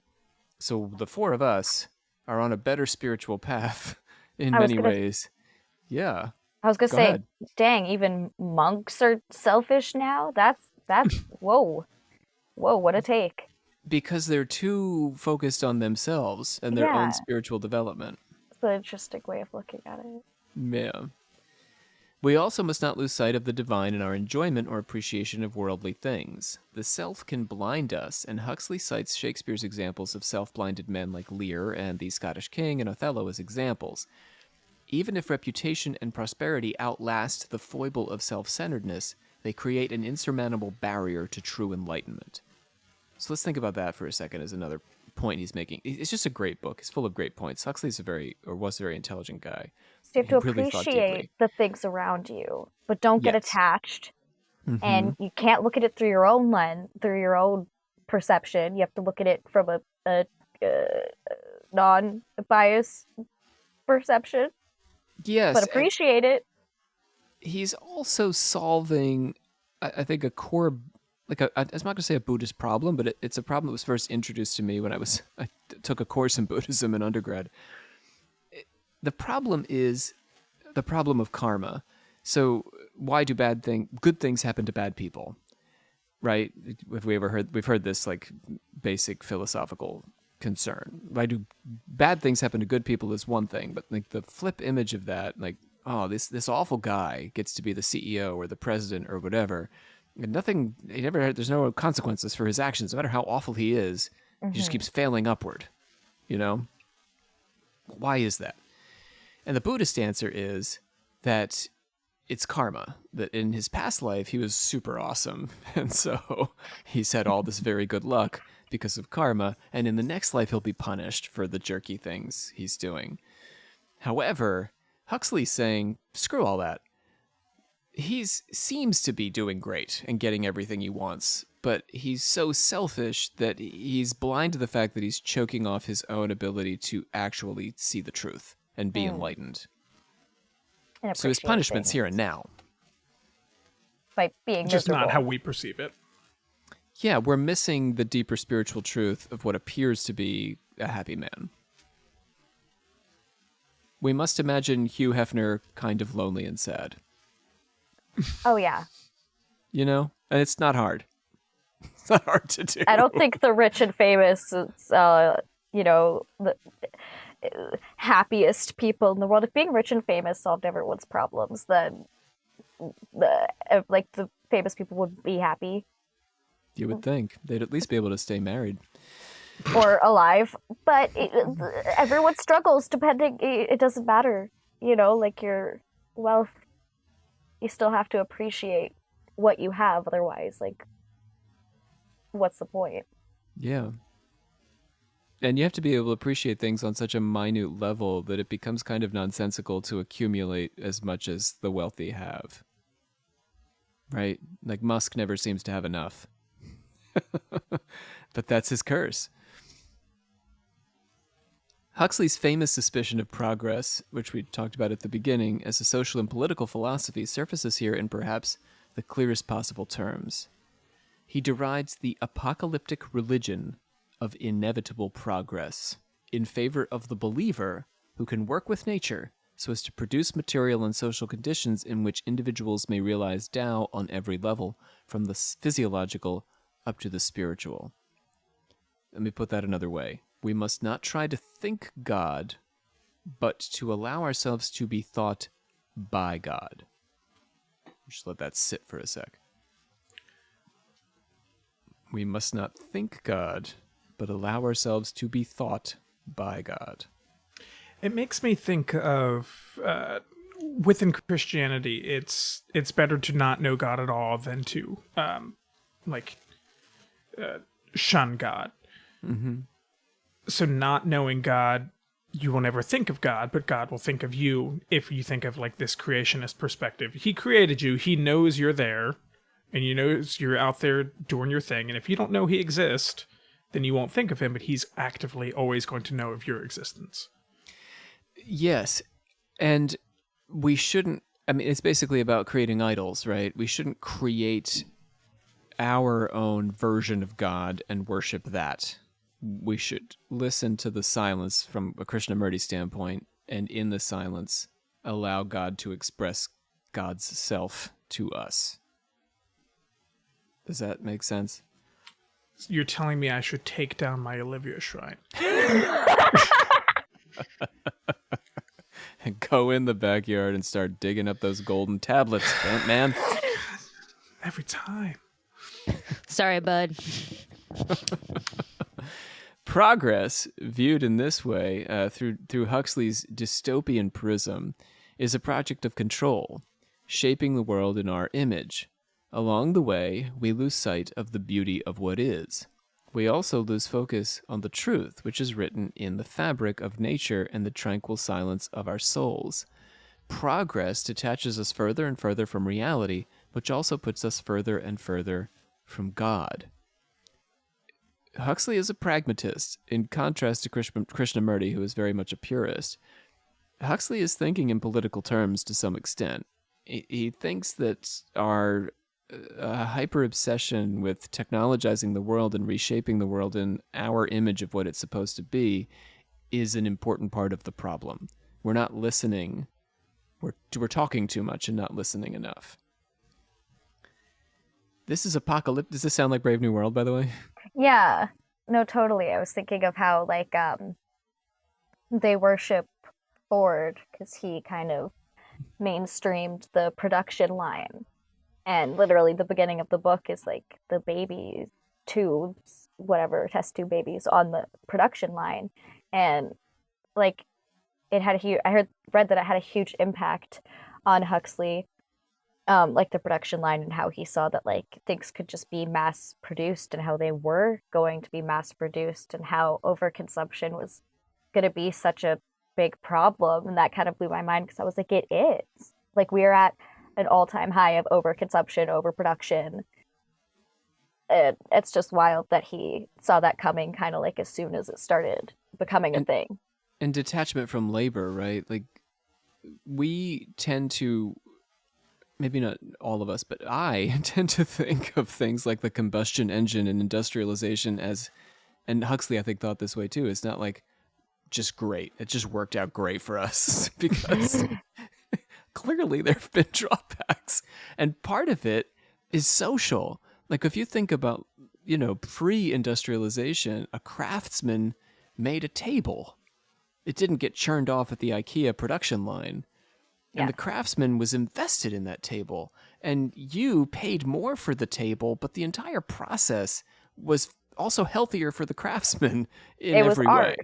So the four of us are on a better spiritual path in I was many gonna ways. Yeah. I was gonna Go say, ahead. dang, even monks are selfish now. That's whoa, what a take. Because they're too focused on themselves and their own Yeah, spiritual development. it's an interesting way of looking at it. Yeah. We also must not lose sight of the divine in our enjoyment or appreciation of worldly things. The self can blind us, and Huxley cites Shakespeare's examples of self-blinded men like Lear and the Scottish King and Othello as examples. Even if reputation and prosperity outlast the foible of self-centeredness, they create an insurmountable barrier to true enlightenment. So let's think about that for a second as another point he's making. It's just a great book. It's full of great points. Huxley's was a very intelligent guy. So you have He to really thought appreciate deeply. the things around you, but don't get Yes. attached. Mhm. And you can't look at it through your own lens, through your own perception. You have to look at it from a non-biased perception, Yes, but and appreciate it. he's also solving, I think, a core, I'm not going to say a Buddhist problem, but it's a problem that was first introduced to me when I took a course in Buddhism in undergrad. The problem is the problem of karma. So why do good things happen to bad people? Right? We've heard this like basic philosophical concern. Why do bad things happen to good people is one thing, but like the flip image of that, like, oh, this awful guy gets to be the CEO or the president or whatever. And there's no consequences for his actions. No matter how awful he is, he just keeps failing upward. You know? Why is that? And the Buddhist answer is that it's karma, that in his past life he was super awesome, and so he's had all this very good luck because of karma, and in the next life he'll be punished for the jerky things he's doing. However, Huxley's saying, screw all that. He seems to be doing great and getting everything he wants, but he's so selfish that he's blind to the fact that he's choking off his own ability to actually see the truth and be enlightened. And So his appreciate punishment's things here and now. by being Just miserable. not how we perceive it. Yeah, we're missing the deeper spiritual truth of what appears to be a happy man. We must imagine Hugh Hefner kind of lonely and sad. Oh yeah, You know? And it's not hard. It's not hard to do. I don't think the rich and famous, it's, the happiest people in the world. If being rich and famous solved everyone's problems, then the famous people would be happy You would think. They'd at least be able to stay married. or alive. But everyone struggles depending. It doesn't matter, like your wealth. You still have to appreciate what you have. Otherwise, like, what's the point? Yeah. And you have to be able to appreciate things on such a minute level that it becomes kind of nonsensical to accumulate as much as the wealthy have. Right? Like Musk never seems to have enough. But that's his curse. Huxley's famous suspicion of progress, which we talked about at the beginning, as a social and political philosophy, surfaces here in perhaps the clearest possible terms. He derides the apocalyptic religion of inevitable progress in favor of the believer who can work with nature so as to produce material and social conditions in which individuals may realize Tao on every level, from the physiological up to the spiritual. Let me put that another way. We must not try to think God, but to allow ourselves to be thought by God. Just let that sit for a sec. We must not think God, but allow ourselves to be thought by God. It makes me think of within Christianity, it's better to not know God at all than to shun God. Mm-hmm. So not knowing God, you will never think of God, but God will think of you if you think of like this creationist perspective. He created you. He knows you're there. And you know you're out there doing your thing. And if you don't know he exists, then you won't think of him, but he's actively always going to know of your existence. Yes. And we shouldn't, I mean, it's basically about creating idols, right? We shouldn't create our own version of God and worship that. We should listen to the silence from a Krishnamurti standpoint, and in the silence, allow God to express God's self to us. Does that make sense? You're telling me I should take down my Olivia shrine. And go in the backyard and start digging up those golden tablets, man. Every time. Sorry, bud. Progress, viewed in this way, through Huxley's dystopian prism, is a project of control, shaping the world in our image. Along the way, we lose sight of the beauty of what is. We also lose focus on the truth, which is written in the fabric of nature and the tranquil silence of our souls. Progress detaches us further and further from reality, which also puts us further and further from God. Huxley is a pragmatist, in contrast to Krishnamurti, who is very much a purist. Huxley is thinking in political terms to some extent. He thinks that our hyper-obsession with technologizing the world and reshaping the world in our image of what it's supposed to be is an important part of the problem. We're not listening. We're talking too much and not listening enough. This is apocalyptic. Does this sound like Brave New World, by the way? Yeah, no, totally. I was thinking of how, like, they worship Ford because he kind of mainstreamed the production line. And literally the beginning of the book is, like, the baby tubes, whatever, test tube babies on the production line. And, like, it had read that it had a huge impact on Huxley, like the production line, and how he saw that, like, things could just be mass produced and how they were going to be mass produced and how overconsumption was going to be such a big problem. And that kind of blew my mind because I was like, it is. Like, we are at an all-time high of overconsumption, overproduction. And it's just wild that he saw that coming kind of like as soon as it started becoming a thing. And detachment from labor, right? Like, we tend to, maybe not all of us, but I tend to think of things like the combustion engine and industrialization as, and Huxley I think thought this way too, it's not like just great. It just worked out great for us because clearly there have been drawbacks. And part of it is social. Like, if you think about, pre-industrialization, a craftsman made a table. It didn't get churned off at the IKEA production line. And the craftsman was invested in that table. And you paid more for the table, but the entire process was also healthier for the craftsman in every way.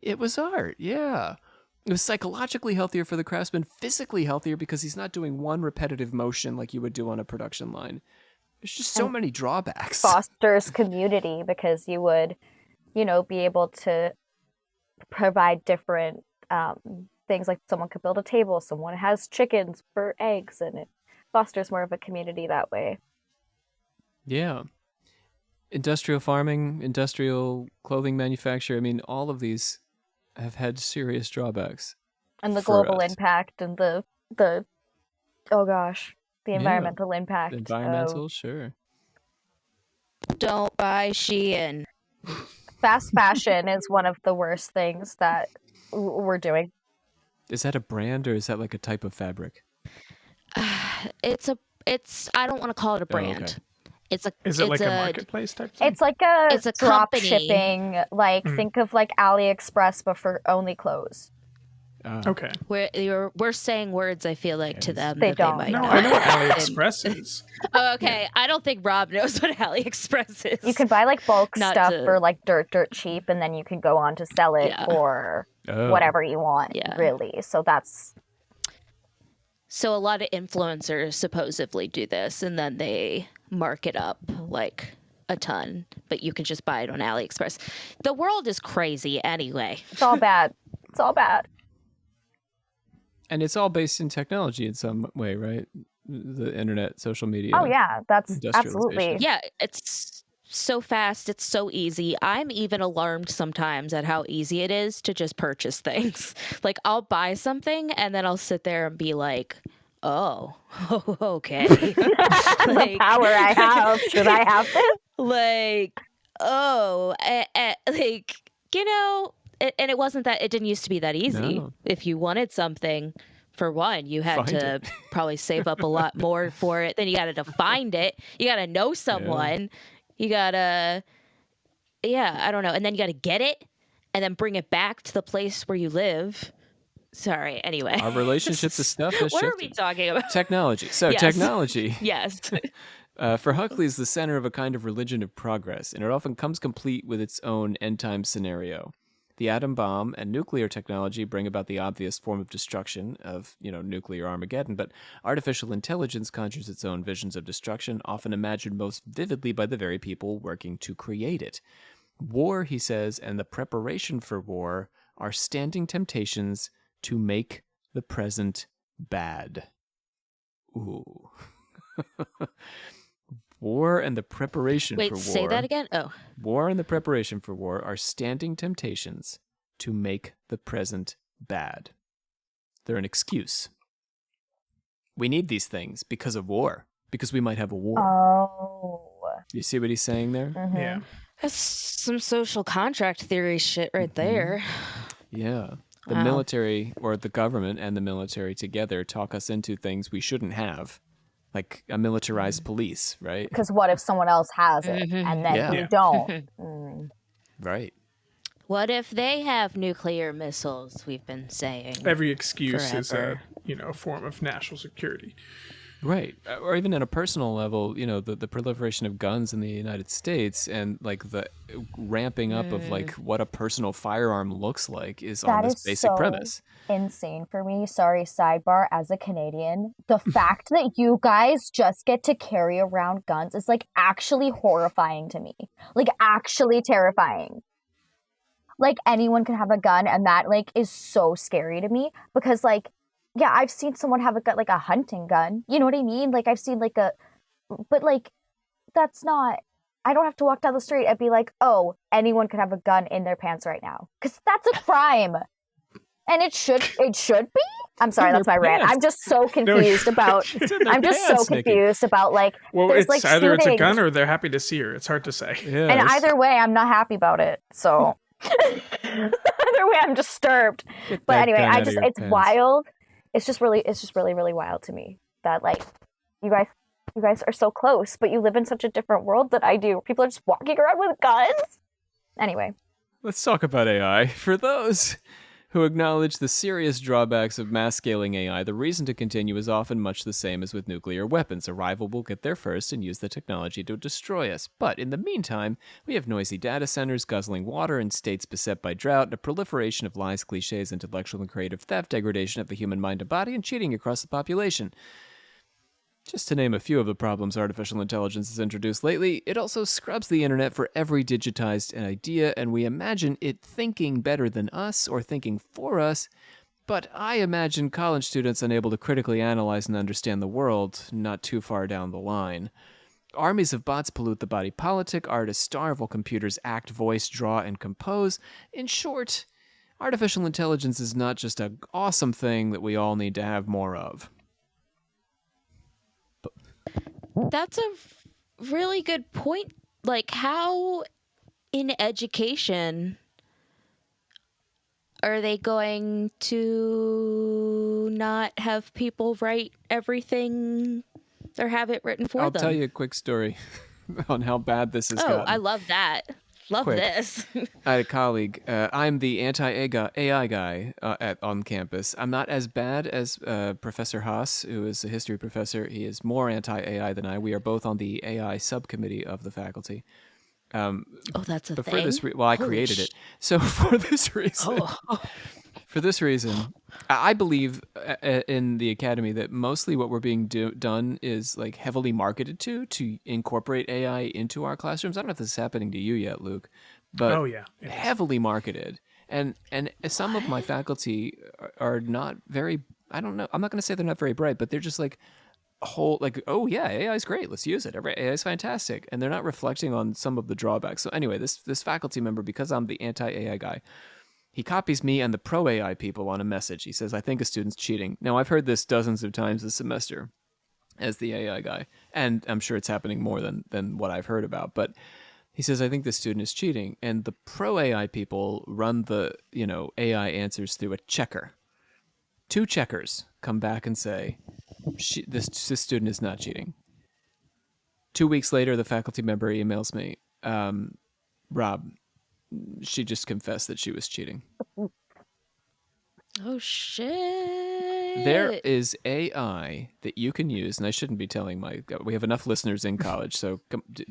It was art, yeah. It was psychologically healthier for the craftsman, physically healthier because he's not doing one repetitive motion like you would do on a production line. There's just so many drawbacks. Fosters community because you would, be able to provide different things. Like someone could build a table, someone has chickens for eggs, and it fosters more of a community that way. Yeah. Industrial farming, industrial clothing manufacture, I mean, all of these have had serious drawbacks. And the global impact and the environmental impact. Environmental, sure. Don't buy Shein. Fast fashion is one of the worst things that we're doing. Is that a brand or is that like a type of fabric? It's I don't want to call it a brand. Oh, okay. Is it like a marketplace type thing? It's like a drop company. shipping. Like, think of like AliExpress, but for only clothes. Okay. We're saying words, I feel like, to them. They that don't. They might No, not. I know what AliExpress is. Oh, okay. Yeah. I don't think Rob knows what AliExpress is. You could buy like bulk Not stuff to- for like dirt cheap, and then you can go on to sell it for whatever you want, really. So that's... So a lot of influencers supposedly do this, and then they mark it up like a ton, but you can just buy it on AliExpress. The world is crazy anyway. It's all bad. It's all bad. And it's all based in technology in some way, right? the internet, social media. Oh yeah, that's Industrialization. absolutely. Yeah, it's so fast, it's so easy. I'm even alarmed sometimes at how easy it is to just purchase things. Like I'll buy something and then I'll sit there and be like, oh, okay. The Like- power I have. Should I have this? Like, like, you know, and it wasn't that, it didn't used to be that easy. No. If you wanted something, for one, you had Find to it. probably save up a lot more for it. Then you got to find it. You got to know someone. You got to, yeah, I don't know. And then you got to get it and then bring it back to the place where you live. Sorry. Anyway. Our relationship to stuff has What are shifted. we talking about? Technology. So Yes. technology. Yes. For Huxley is the center of a kind of religion of progress, and it often comes complete with its own end-time scenario. The atom bomb and nuclear technology bring about the obvious form of destruction of, nuclear Armageddon, but artificial intelligence conjures its own visions of destruction, often imagined most vividly by the very people working to create it. War, he says, and the preparation for war are standing temptations to make the present bad. Ooh. War and the preparation Wait, for war. say that again? Oh. War and the preparation for war are standing temptations to make the present bad. They're an excuse. We need these things because of war, because we might have a war. Oh. You see what he's saying there? Mhm. Yeah. That's some social contract theory shit right there. Yeah. The Wow. military, or the government and the military together, talk us into things we shouldn't have, like a militarized police, right? Because what if someone else has it and then Yeah. we Yeah. don't? Right. What if they have nuclear missiles? We've been saying. Every excuse is Forever. a form of national security. Right. Or even at a personal level, the proliferation of guns in the United States and like the ramping up of like what a personal firearm looks like is on That this is basic so premise. insane for me. Sorry, sidebar. As a Canadian, the fact that you guys just get to carry around guns is like actually horrifying to me. Like actually terrifying. Like anyone can have a gun, and that like is so scary to me because like, yeah, I've seen someone have a gun, like a hunting gun. You know what I mean? Like I've seen like but like that's not. I don't have to walk down the street and be like, oh, anyone could have a gun in their pants right now, because that's a crime, and it should be. I'm sorry, In that's my their rant. pants. I'm just so confused about. It's in their I'm just so pants, Nikki. confused about like. Well, there's it's like either it's a shootings, gun or they're happy to see her. It's hard to say. Yeah. and either way, I'm not happy about it. So either way, I'm disturbed. Get But that anyway, gun out of your it's pants. wild. It's just really really wild to me that like you guys are so close, but you live in such a different world that I do. People are just walking around with guns. Anyway, Let's talk about AI. For those who acknowledge the serious drawbacks of mass scaling AI, the reason to continue is often much the same as with nuclear weapons. A rival will get there first and use the technology to destroy us. But in the meantime, we have noisy data centers, guzzling water, and states beset by drought, a proliferation of lies, cliches, intellectual and creative theft, degradation of the human mind and body, and cheating across the population. Just to name a few of the problems artificial intelligence has introduced lately, it also scrubs the internet for every digitized idea, and we imagine it thinking better than us or thinking for us, but I imagine college students unable to critically analyze and understand the world not too far down the line. Armies of bots pollute the body politic, artists starve while computers act, voice, draw, and compose. In short, artificial intelligence is not just an awesome thing that we all need to have more of. That's a really good point. Like, how in education are they going to not have people write everything or have it written for I'll them? tell you a quick story on how bad this has Oh, gotten. I love that. Love Quick. this. I had a colleague. I'm the anti-AI guy on campus. I'm not as bad as Professor Haas, who is a history professor. He is more anti-AI than I. We are both on the AI subcommittee of the faculty. Oh, that's a But thing. for this, I Holy created it. So for this reason, for this reason, I believe in the academy that mostly what we're being done is like heavily marketed to incorporate AI into our classrooms. I don't know if this is happening to you yet, Luke, but Oh, yeah, it is. heavily marketed. And some of my faculty are not very. I don't know. I'm not going to say they're not very bright, but they're just like, whole like, oh yeah, AI is great, let's use it. AI is fantastic, and they're not reflecting on some of the drawbacks. So anyway, this faculty member, because I'm the anti-AI guy, he copies me and the pro AI people on a message. He says, I think a student's cheating. Now, I've heard this dozens of times this semester as the AI guy, and I'm sure it's happening more than what I've heard about. But he says, I think the student is cheating. And the pro AI people run the, AI answers through a checker. 2 checkers come back and say, this student is not cheating. 2 weeks later, the faculty member emails me, Rob, she just confessed that she was cheating. Oh, shit. There is AI that you can use, and I shouldn't be telling we have enough listeners in college, so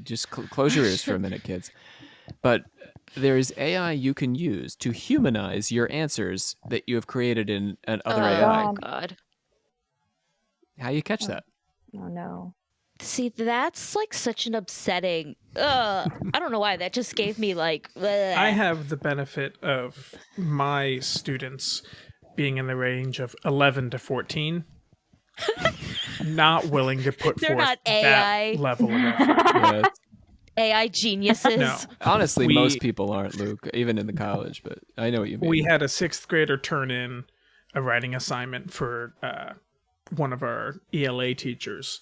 just close your ears for a minute, kids. But there is AI you can use to humanize your answers that you have created in other AI. Oh, God. How you catch that? Oh, no. See, that's like such an upsetting. I don't know why. That just gave me like. Bleh. I have the benefit of my students being in the range of 11 to 14, not willing to put They're forth not AI. that level of effort. Yeah, AI geniuses. No. honestly, most people aren't, Luke, even in the college, but I know what you mean. We had a 6th grader turn in a writing assignment for one of our ELA teachers.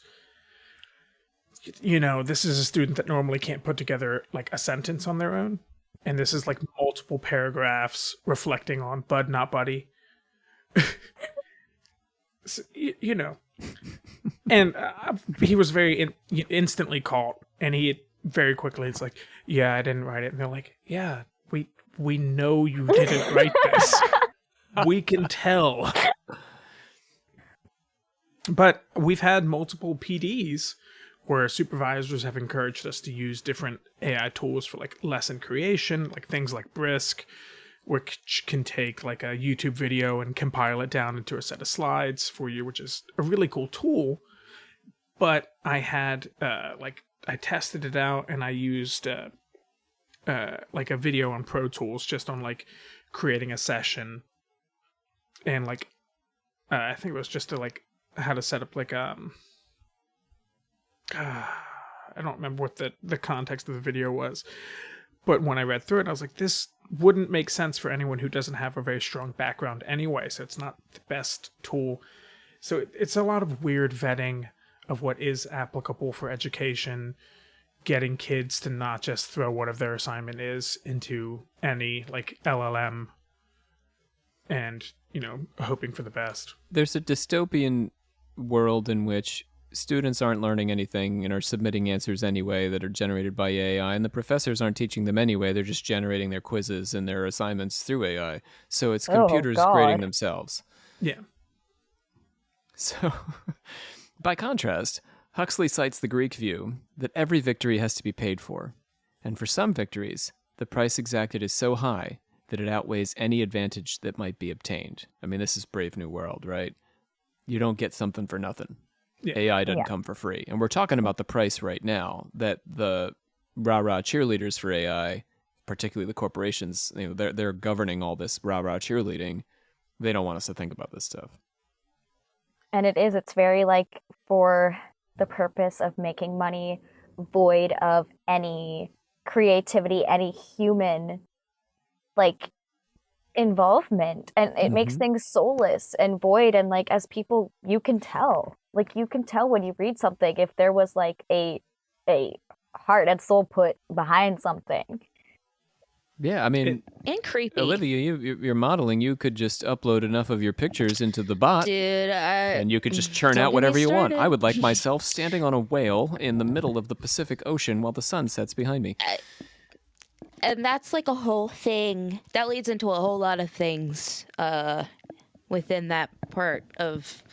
This is a student that normally can't put together like a sentence on their own. And this is like multiple paragraphs reflecting on Bud, not Buddy. So, And he was very instantly caught. And he very quickly, it's like, yeah, I didn't write it. And they're like, yeah, we know you didn't write this. We can tell. But we've had multiple PDs where supervisors have encouraged us to use different AI tools for like lesson creation, like things like Brisk, which can take like a YouTube video and compile it down into a set of slides for you, which is a really cool tool. But I had I tested it out and I used like a video on Pro Tools just on like creating a session, and like I think it was just to like how to set up like I don't remember what the context of the video was, but when I read through it, I was like, this wouldn't make sense for anyone who doesn't have a very strong background anyway, so it's not the best tool. So it's a lot of weird vetting of what is applicable for education, getting kids to not just throw whatever their assignment is into any like LLM, and hoping for the best. There's a dystopian world in which students aren't learning anything and are submitting answers anyway that are generated by AI, and the professors aren't teaching them anyway. They're just generating their quizzes and their assignments through AI. So it's computers grading themselves. Yeah. So, by contrast, Huxley cites the Greek view that every victory has to be paid for, and for some victories, the price exacted is so high that it outweighs any advantage that might be obtained. I mean, this is Brave New World, right? You don't get something for nothing. Yeah. AI doesn't come for free. And we're talking about the price right now that the rah-rah cheerleaders for AI, particularly the corporations, they're governing all this rah-rah cheerleading. They don't want us to think about this stuff. And it's very like for the purpose of making money, void of any creativity, any human like involvement, and it makes things soulless and void. And like as people, you can tell when you read something if there was like a heart and soul put behind something. Yeah, I mean, and creepy. Olivia, you're modeling. You could just upload enough of your pictures into the bot, dude, and you could just churn out whatever you want. I would like myself standing on a whale in the middle of the Pacific Ocean while the sun sets behind me. And that's like a whole thing that leads into a whole lot of things within that part of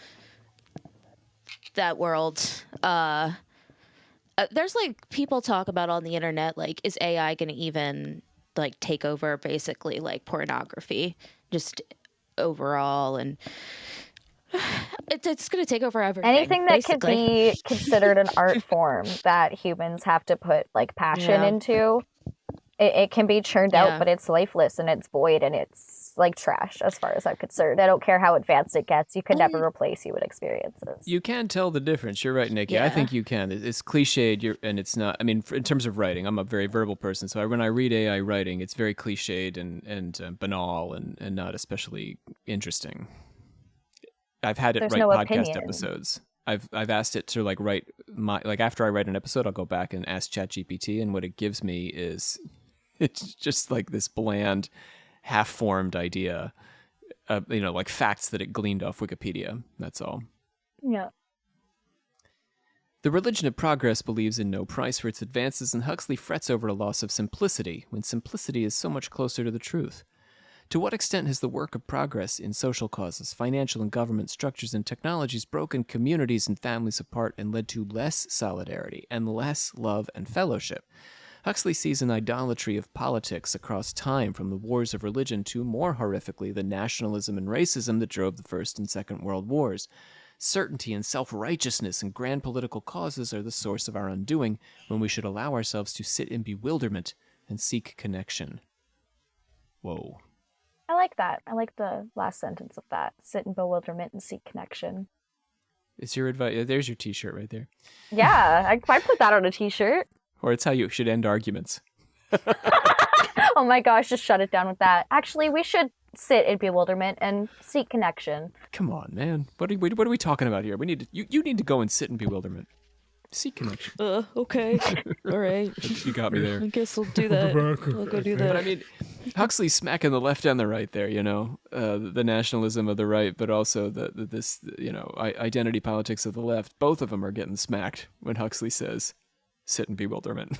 that world. There's like people talk about on the internet, like, is AI going to even like take over basically like pornography just overall, and it's going to take over everything. Anything that basically could be considered an art form that humans have to put like passion into, it can be churned out, but it's lifeless and it's void and it's is like trash as far as I'm concerned. I don't care how advanced it gets. You can never replace human experiences. You can tell the difference. You're right, Nikki. I Yeah. think you can. It's cliched, and it's not. I mean, in terms of writing, I'm a very verbal person, so when I read AI writing, it's very cliched and banal and not especially interesting. I've had it There's write no podcast opinion. episodes. I've asked it to like write my after I write an episode, I'll go back and ask ChatGPT, and what it gives me is it's just like this bland, half-formed idea, like facts that it gleaned off Wikipedia. That's all. Yeah. The religion of progress believes in no price for its advances, and Huxley frets over a loss of simplicity, when simplicity is so much closer to the truth. To what extent has the work of progress in social causes, financial and government structures, and technologies broken communities and families apart and led to less solidarity and less love and fellowship? Huxley sees an idolatry of politics across time, from the wars of religion to, more horrifically, the nationalism and racism that drove the First and Second World Wars. Certainty and self-righteousness and grand political causes are the source of our undoing, when we should allow ourselves to sit in bewilderment and seek connection. Whoa. I like that. I like the last sentence of that. Sit in bewilderment and seek connection. It's your advice. There's your t-shirt right there. Yeah, I put that on a t-shirt. Or it's how you should end arguments. Oh my gosh, just shut it down with that. Actually, we should sit in bewilderment and seek connection. Come on, man. What are we talking about here? We need to, you need to go and sit in bewilderment. Seek connection. Okay. All right. You got me there. I guess I'll do that. I'll go do But I that. mean, Huxley's smacking the left and the right there, the nationalism of the right, but also this identity politics of the left. Both of them are getting smacked when Huxley says, sit in bewilderment.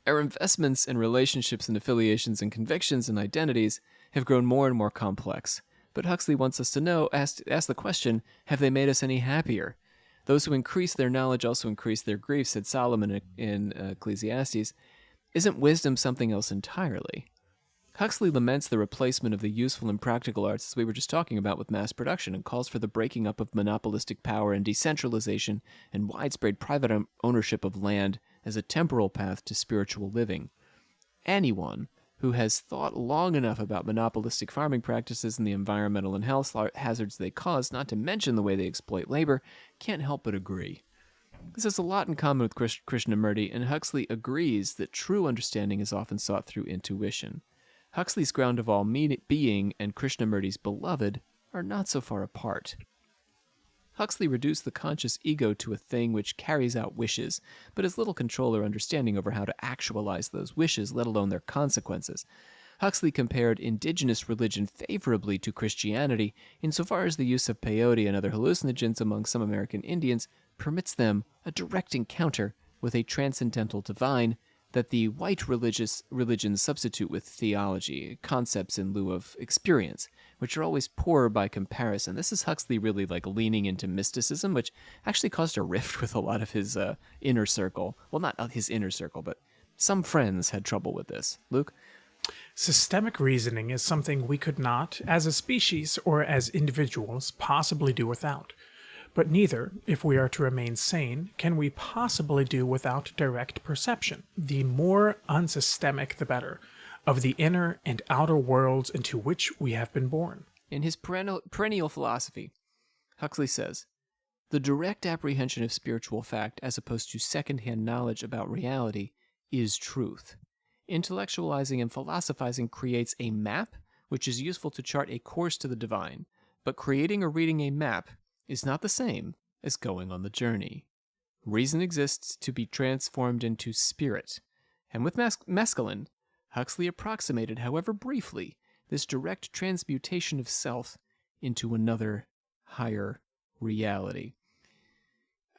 Our investments in relationships and affiliations and convictions and identities have grown more and more complex. But Huxley wants us to ask the question, have they made us any happier? Those who increase their knowledge also increase their grief, said Solomon in Ecclesiastes. Isn't wisdom something else entirely? Huxley laments the replacement of the useful and practical arts, as we were just talking about, with mass production, and calls for the breaking up of monopolistic power and decentralization and widespread private ownership of land as a temporal path to spiritual living. Anyone who has thought long enough about monopolistic farming practices and the environmental and health hazards they cause, not to mention the way they exploit labor, can't help but agree. This has a lot in common with Krishnamurti, and Huxley agrees that true understanding is often sought through intuition. Huxley's ground of all being and Krishnamurti's beloved are not so far apart. Huxley reduced the conscious ego to a thing which carries out wishes, but has little control or understanding over how to actualize those wishes, let alone their consequences. Huxley compared indigenous religion favorably to Christianity, insofar as the use of peyote and other hallucinogens among some American Indians permits them a direct encounter with a transcendental divine that the white religions substitute with theology, concepts in lieu of experience, which are always poorer by comparison. This is Huxley really like leaning into mysticism, which actually caused a rift with a lot of his inner circle. Well, not his inner circle, but some friends had trouble with this. Luke? Systemic reasoning is something we could not, as a species or as individuals, possibly do without. But neither, if we are to remain sane, can we possibly do without direct perception, the more unsystemic the better, of the inner and outer worlds into which we have been born. In his perennial philosophy, Huxley says, the direct apprehension of spiritual fact, as opposed to second-hand knowledge about reality, is truth. Intellectualizing and philosophizing creates a map which is useful to chart a course to the divine, but creating or reading a map is not the same as going on the journey. Reason exists to be transformed into spirit, and with mescaline, Huxley approximated, however briefly, this direct transmutation of self into another higher reality.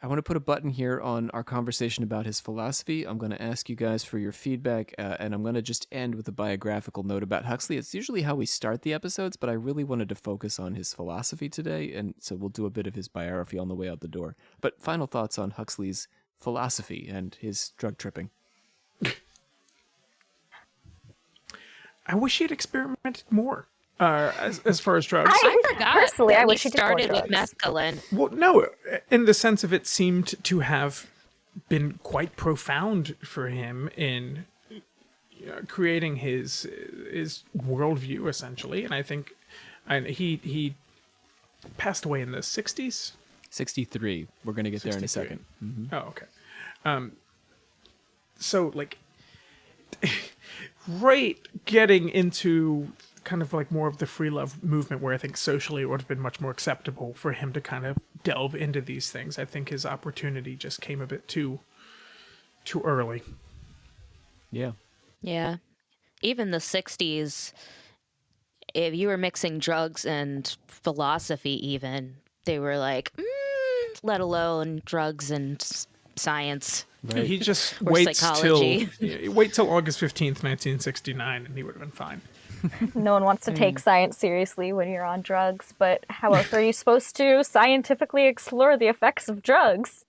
I want to put a button here on our conversation about his philosophy. I'm going to ask you guys for your feedback, and I'm going to just end with a biographical note about Huxley. It's usually how we start the episodes, but I really wanted to focus on his philosophy today, and so we'll do a bit of his biography on the way out the door. But final thoughts on Huxley's philosophy and his drug tripping. I wish he had experimented more as far as drugs. I forgot Personally, that I we wish he did more started with drugs. mescaline. Well, no, in the sense of it seemed to have been quite profound for him in, creating his worldview essentially, and I think, and he passed away in the 60s. 63. We're going to get there in a 63. second. Oh, okay. So like, right, getting into kind of like more of the free love movement, where I think socially it would have been much more acceptable for him to kind of delve into these things. I think his opportunity just came a bit too early. Yeah. Yeah. Even the 60s, if you were mixing drugs and philosophy, even, they were like, let alone drugs and science. Right. He just Or waits psychology. till August 15th, 1969, and he would have been fine. No one wants to take science seriously when you're on drugs, but how else are you supposed to scientifically explore the effects of drugs?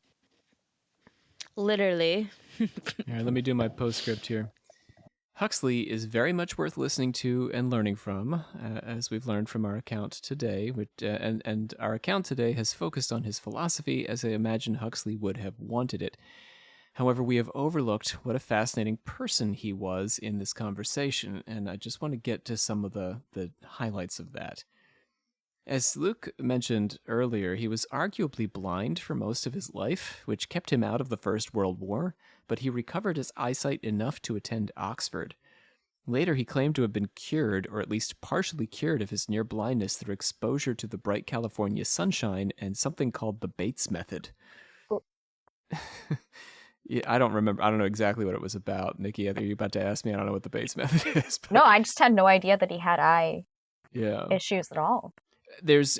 Literally. All right, let me do my postscript here. Huxley is very much worth listening to and learning from, as we've learned from our account today. And our account today has focused on his philosophy as I imagine Huxley would have wanted it. However, we have overlooked what a fascinating person he was in this conversation, and I just want to get to some of the highlights of that. As Luke mentioned earlier, he was arguably blind for most of his life, which kept him out of the First World War, but he recovered his eyesight enough to attend Oxford. Later, he claimed to have been cured, or at least partially cured, of his near blindness through exposure to the bright California sunshine and something called the Bates method. Yeah, I don't remember. I don't know exactly what it was about. Nikki, are you about to ask me? I don't know what the Bates method is. But No, I just had no idea that he had eye yeah. issues at all. There's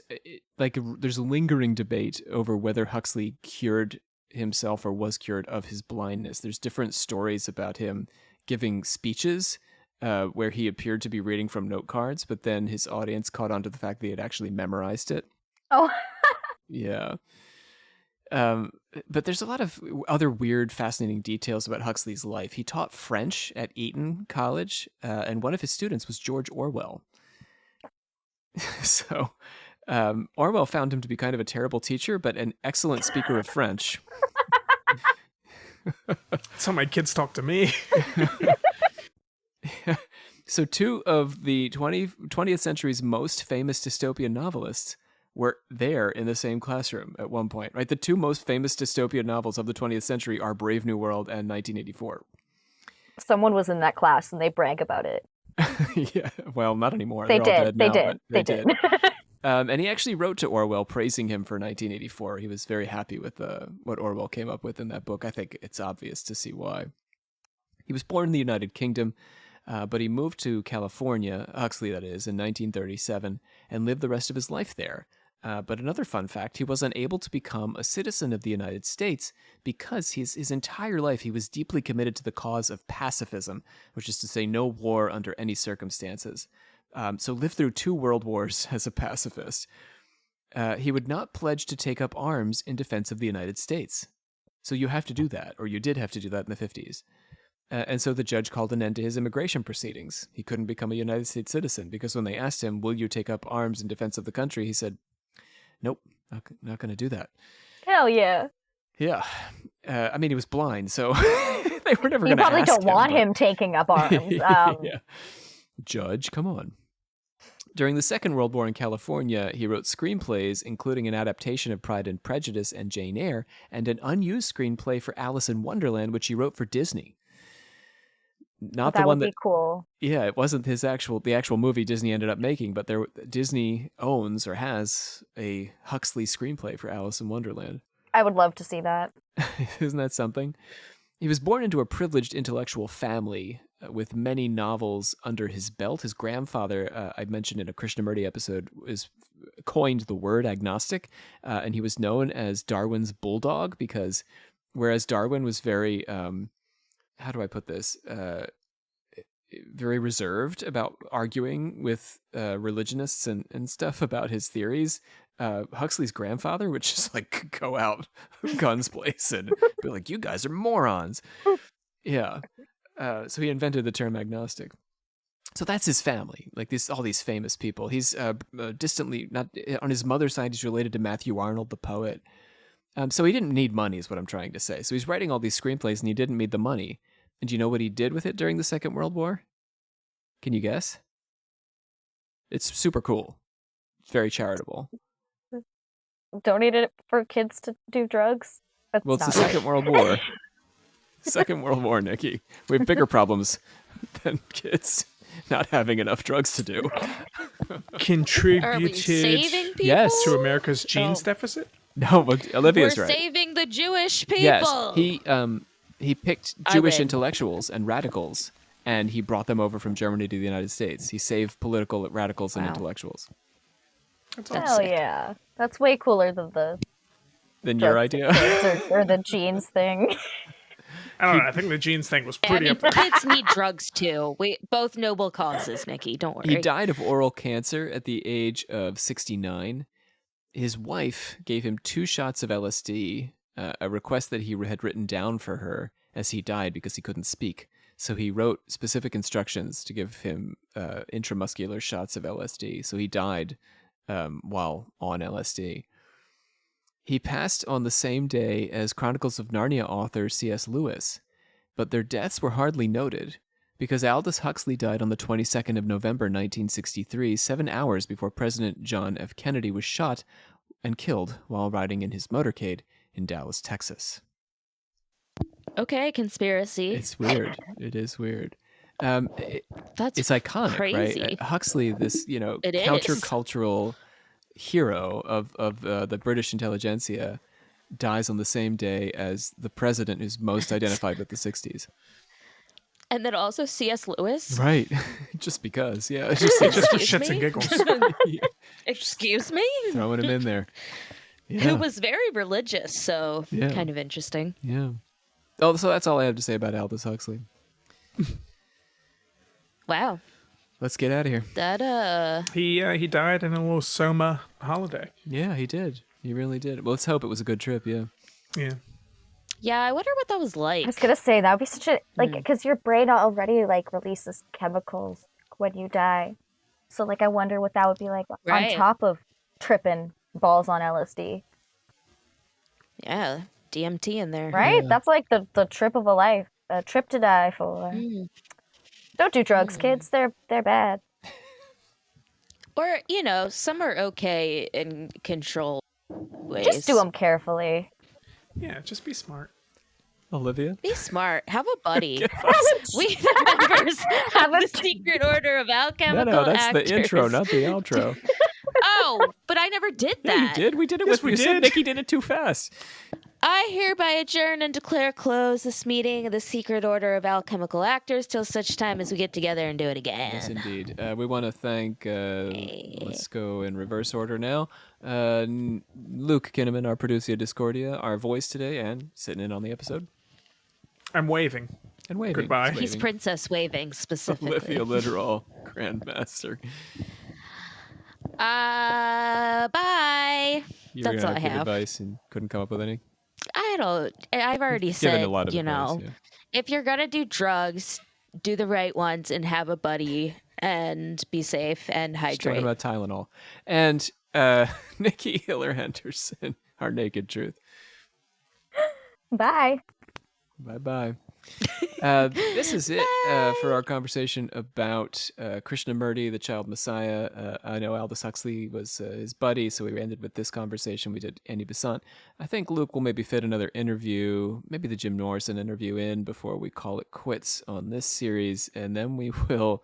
a lingering debate over whether Huxley cured himself or was cured of his blindness. There's different stories about him giving speeches where he appeared to be reading from note cards, but then his audience caught on to the fact that he had actually memorized it. Oh, Yeah. But there's a lot of other weird, fascinating details about Huxley's life. He taught French at Eton College, and one of his students was George Orwell. So Orwell found him to be kind of a terrible teacher, but an excellent speaker of French. That's how my kids talk to me. So two of the 20th century's most famous dystopian novelists were there in the same classroom at one point, right? The two most famous dystopian novels of the 20th century are Brave New World and 1984. someone was in that class and they brag about it. Yeah, well, not anymore. They They're all did. dead They now, did. but They did. And he actually wrote to Orwell praising him for 1984. He was very happy with what Orwell came up with in that book. I think it's obvious to see why. He was born in the United Kingdom, but he moved to California, Huxley that is, in 1937, and lived the rest of his life there. But another fun fact, he was unable to become a citizen of the United States because his entire life he was deeply committed to the cause of pacifism, which is to say no war under any circumstances. So lived through 2 world wars as a pacifist. He would not pledge to take up arms in defense of the United States. So you have to do that, or you did have to do that in the 50s. And so the judge called an end to his immigration proceedings. He couldn't become a United States citizen because when they asked him, will you take up arms in defense of the country, he said, nope, not going to do that. Hell yeah. Yeah. I mean, he was blind, so they were never You going to ask him. probably don't want but- him taking up arms. Yeah. Judge, come on. During the Second World War in California, he wrote screenplays, including an adaptation of Pride and Prejudice and Jane Eyre, and an unused screenplay for Alice in Wonderland, which he wrote for Disney. Not that the one would that be cool. Yeah, it wasn't the actual movie Disney ended up making, but Disney owns or has a Huxley screenplay for Alice in Wonderland. I would love to see that. Isn't that something? He was born into a privileged intellectual family with many novels under his belt. His grandfather, I mentioned in a Krishnamurti episode, coined the word agnostic, and he was known as Darwin's bulldog because whereas Darwin was very, how do I put this? Very reserved about arguing with religionists and stuff about his theories. Huxley's grandfather would just like go out guns blazing and be like, you guys are morons. Yeah. So he invented the term agnostic. So that's his family, like all these famous people. He's distantly, not on his mother's side, he's related to Matthew Arnold, the poet. So he didn't need money is what I'm trying to say. So he's writing all these screenplays and he didn't need the money. And do you know what he did with it during the Second World War? Can you guess? It's super cool. It's very charitable. Donated it for kids to do drugs. That's Well, it's the not right. Second World War. Second World War, Nikki. We have bigger problems than kids not having enough drugs to do. Are we Contributed saving people? Yes. to America's genes Oh. deficit? No, but Olivia's We're right. saving the Jewish people. Yes, he picked I Jewish win. intellectuals and radicals, and he brought them over from Germany to the United States. He saved political radicals and Wow. intellectuals. That's That's Hell sick. yeah. That's way cooler than the Then your drugs idea. kids or the genes thing. I don't know. I think the genes thing was I pretty mean, up there. kids need drugs too. We both noble causes, Nikki. Don't worry. He died of oral cancer at the age of 69. His wife gave him 2 shots of LSD, a request that he had written down for her as he died because he couldn't speak. So he wrote specific instructions to give him intramuscular shots of LSD. So he died while on LSD. He passed on the same day as Chronicles of Narnia author C.S. Lewis, but their deaths were hardly noted because Aldous Huxley died on the 22nd of November 1963, 7 hours before President John F. Kennedy was shot and killed while riding in his motorcade in Dallas, Texas. Okay, conspiracy. It's weird. It is weird. That's It's iconic, crazy. right? Huxley, this It is. countercultural hero of the British intelligentsia, dies on the same day as the president who's most identified with the 60s. And then also C.S. Lewis. Right. Just because, yeah. It's just Just for Excuse shits and me? giggles. Excuse me? throwing him in there. Yeah. Who was very religious, so Yeah. kind of interesting. Yeah. Oh, so that's all I have to say about Aldous Huxley. Wow. Let's get out of here. That He died in a little Soma holiday. Yeah, he did. He really did. Well, let's hope it was a good trip, yeah. Yeah. yeah, I wonder what that was like. I was gonna say that would be such a like Hmm. because your brain already like releases chemicals when you die, so like I wonder what that would be like Right. on top of tripping balls on LSD, Yeah, DMT in there. right? Yeah. That's like the trip of a trip to die for. Mm. Don't do drugs, kids. They're bad. Or, some are okay in control ways. Just do them carefully. Yeah, just be smart. Olivia? Be smart. Have a buddy. We, the members, have the Secret Order of Alchemical No, that's Actors. the intro, not the outro. Oh, but I never did that. Yeah, you did. We did it Yes, with we you. Said did. Nikki did it too fast. I hereby adjourn and declare close this meeting of the Secret Order of Alchemical Actors till such time as we get together and do it again. Yes, indeed. We want to thank, let's go in reverse order now, Luke Kinnaman, our producer of Discordia, our voice today, and sitting in on the episode. I'm waving. And waving. Goodbye. He's He's waving. princess waving specifically. Olivia Literal, Grandmaster. Bye. You That's were all gonna I give have. advice and couldn't come up with any? I've already Given said, a lot of advice, yeah. if you're going to do drugs, do the right ones and have a buddy and be safe and She's hydrate. talking about Tylenol. And Nikki Hiller Henderson, our naked truth. Bye. Bye-bye. This is it for our conversation about Krishnamurti, the child messiah. I know Aldous Huxley was his buddy, so we ended with this conversation. We did Annie Besant. I think Luke will maybe fit another interview, maybe the Jim Norrison interview in before we call it quits on this series, and then we will,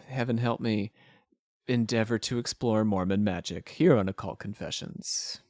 heaven help me, endeavor to explore Mormon magic here on Occult Confessions.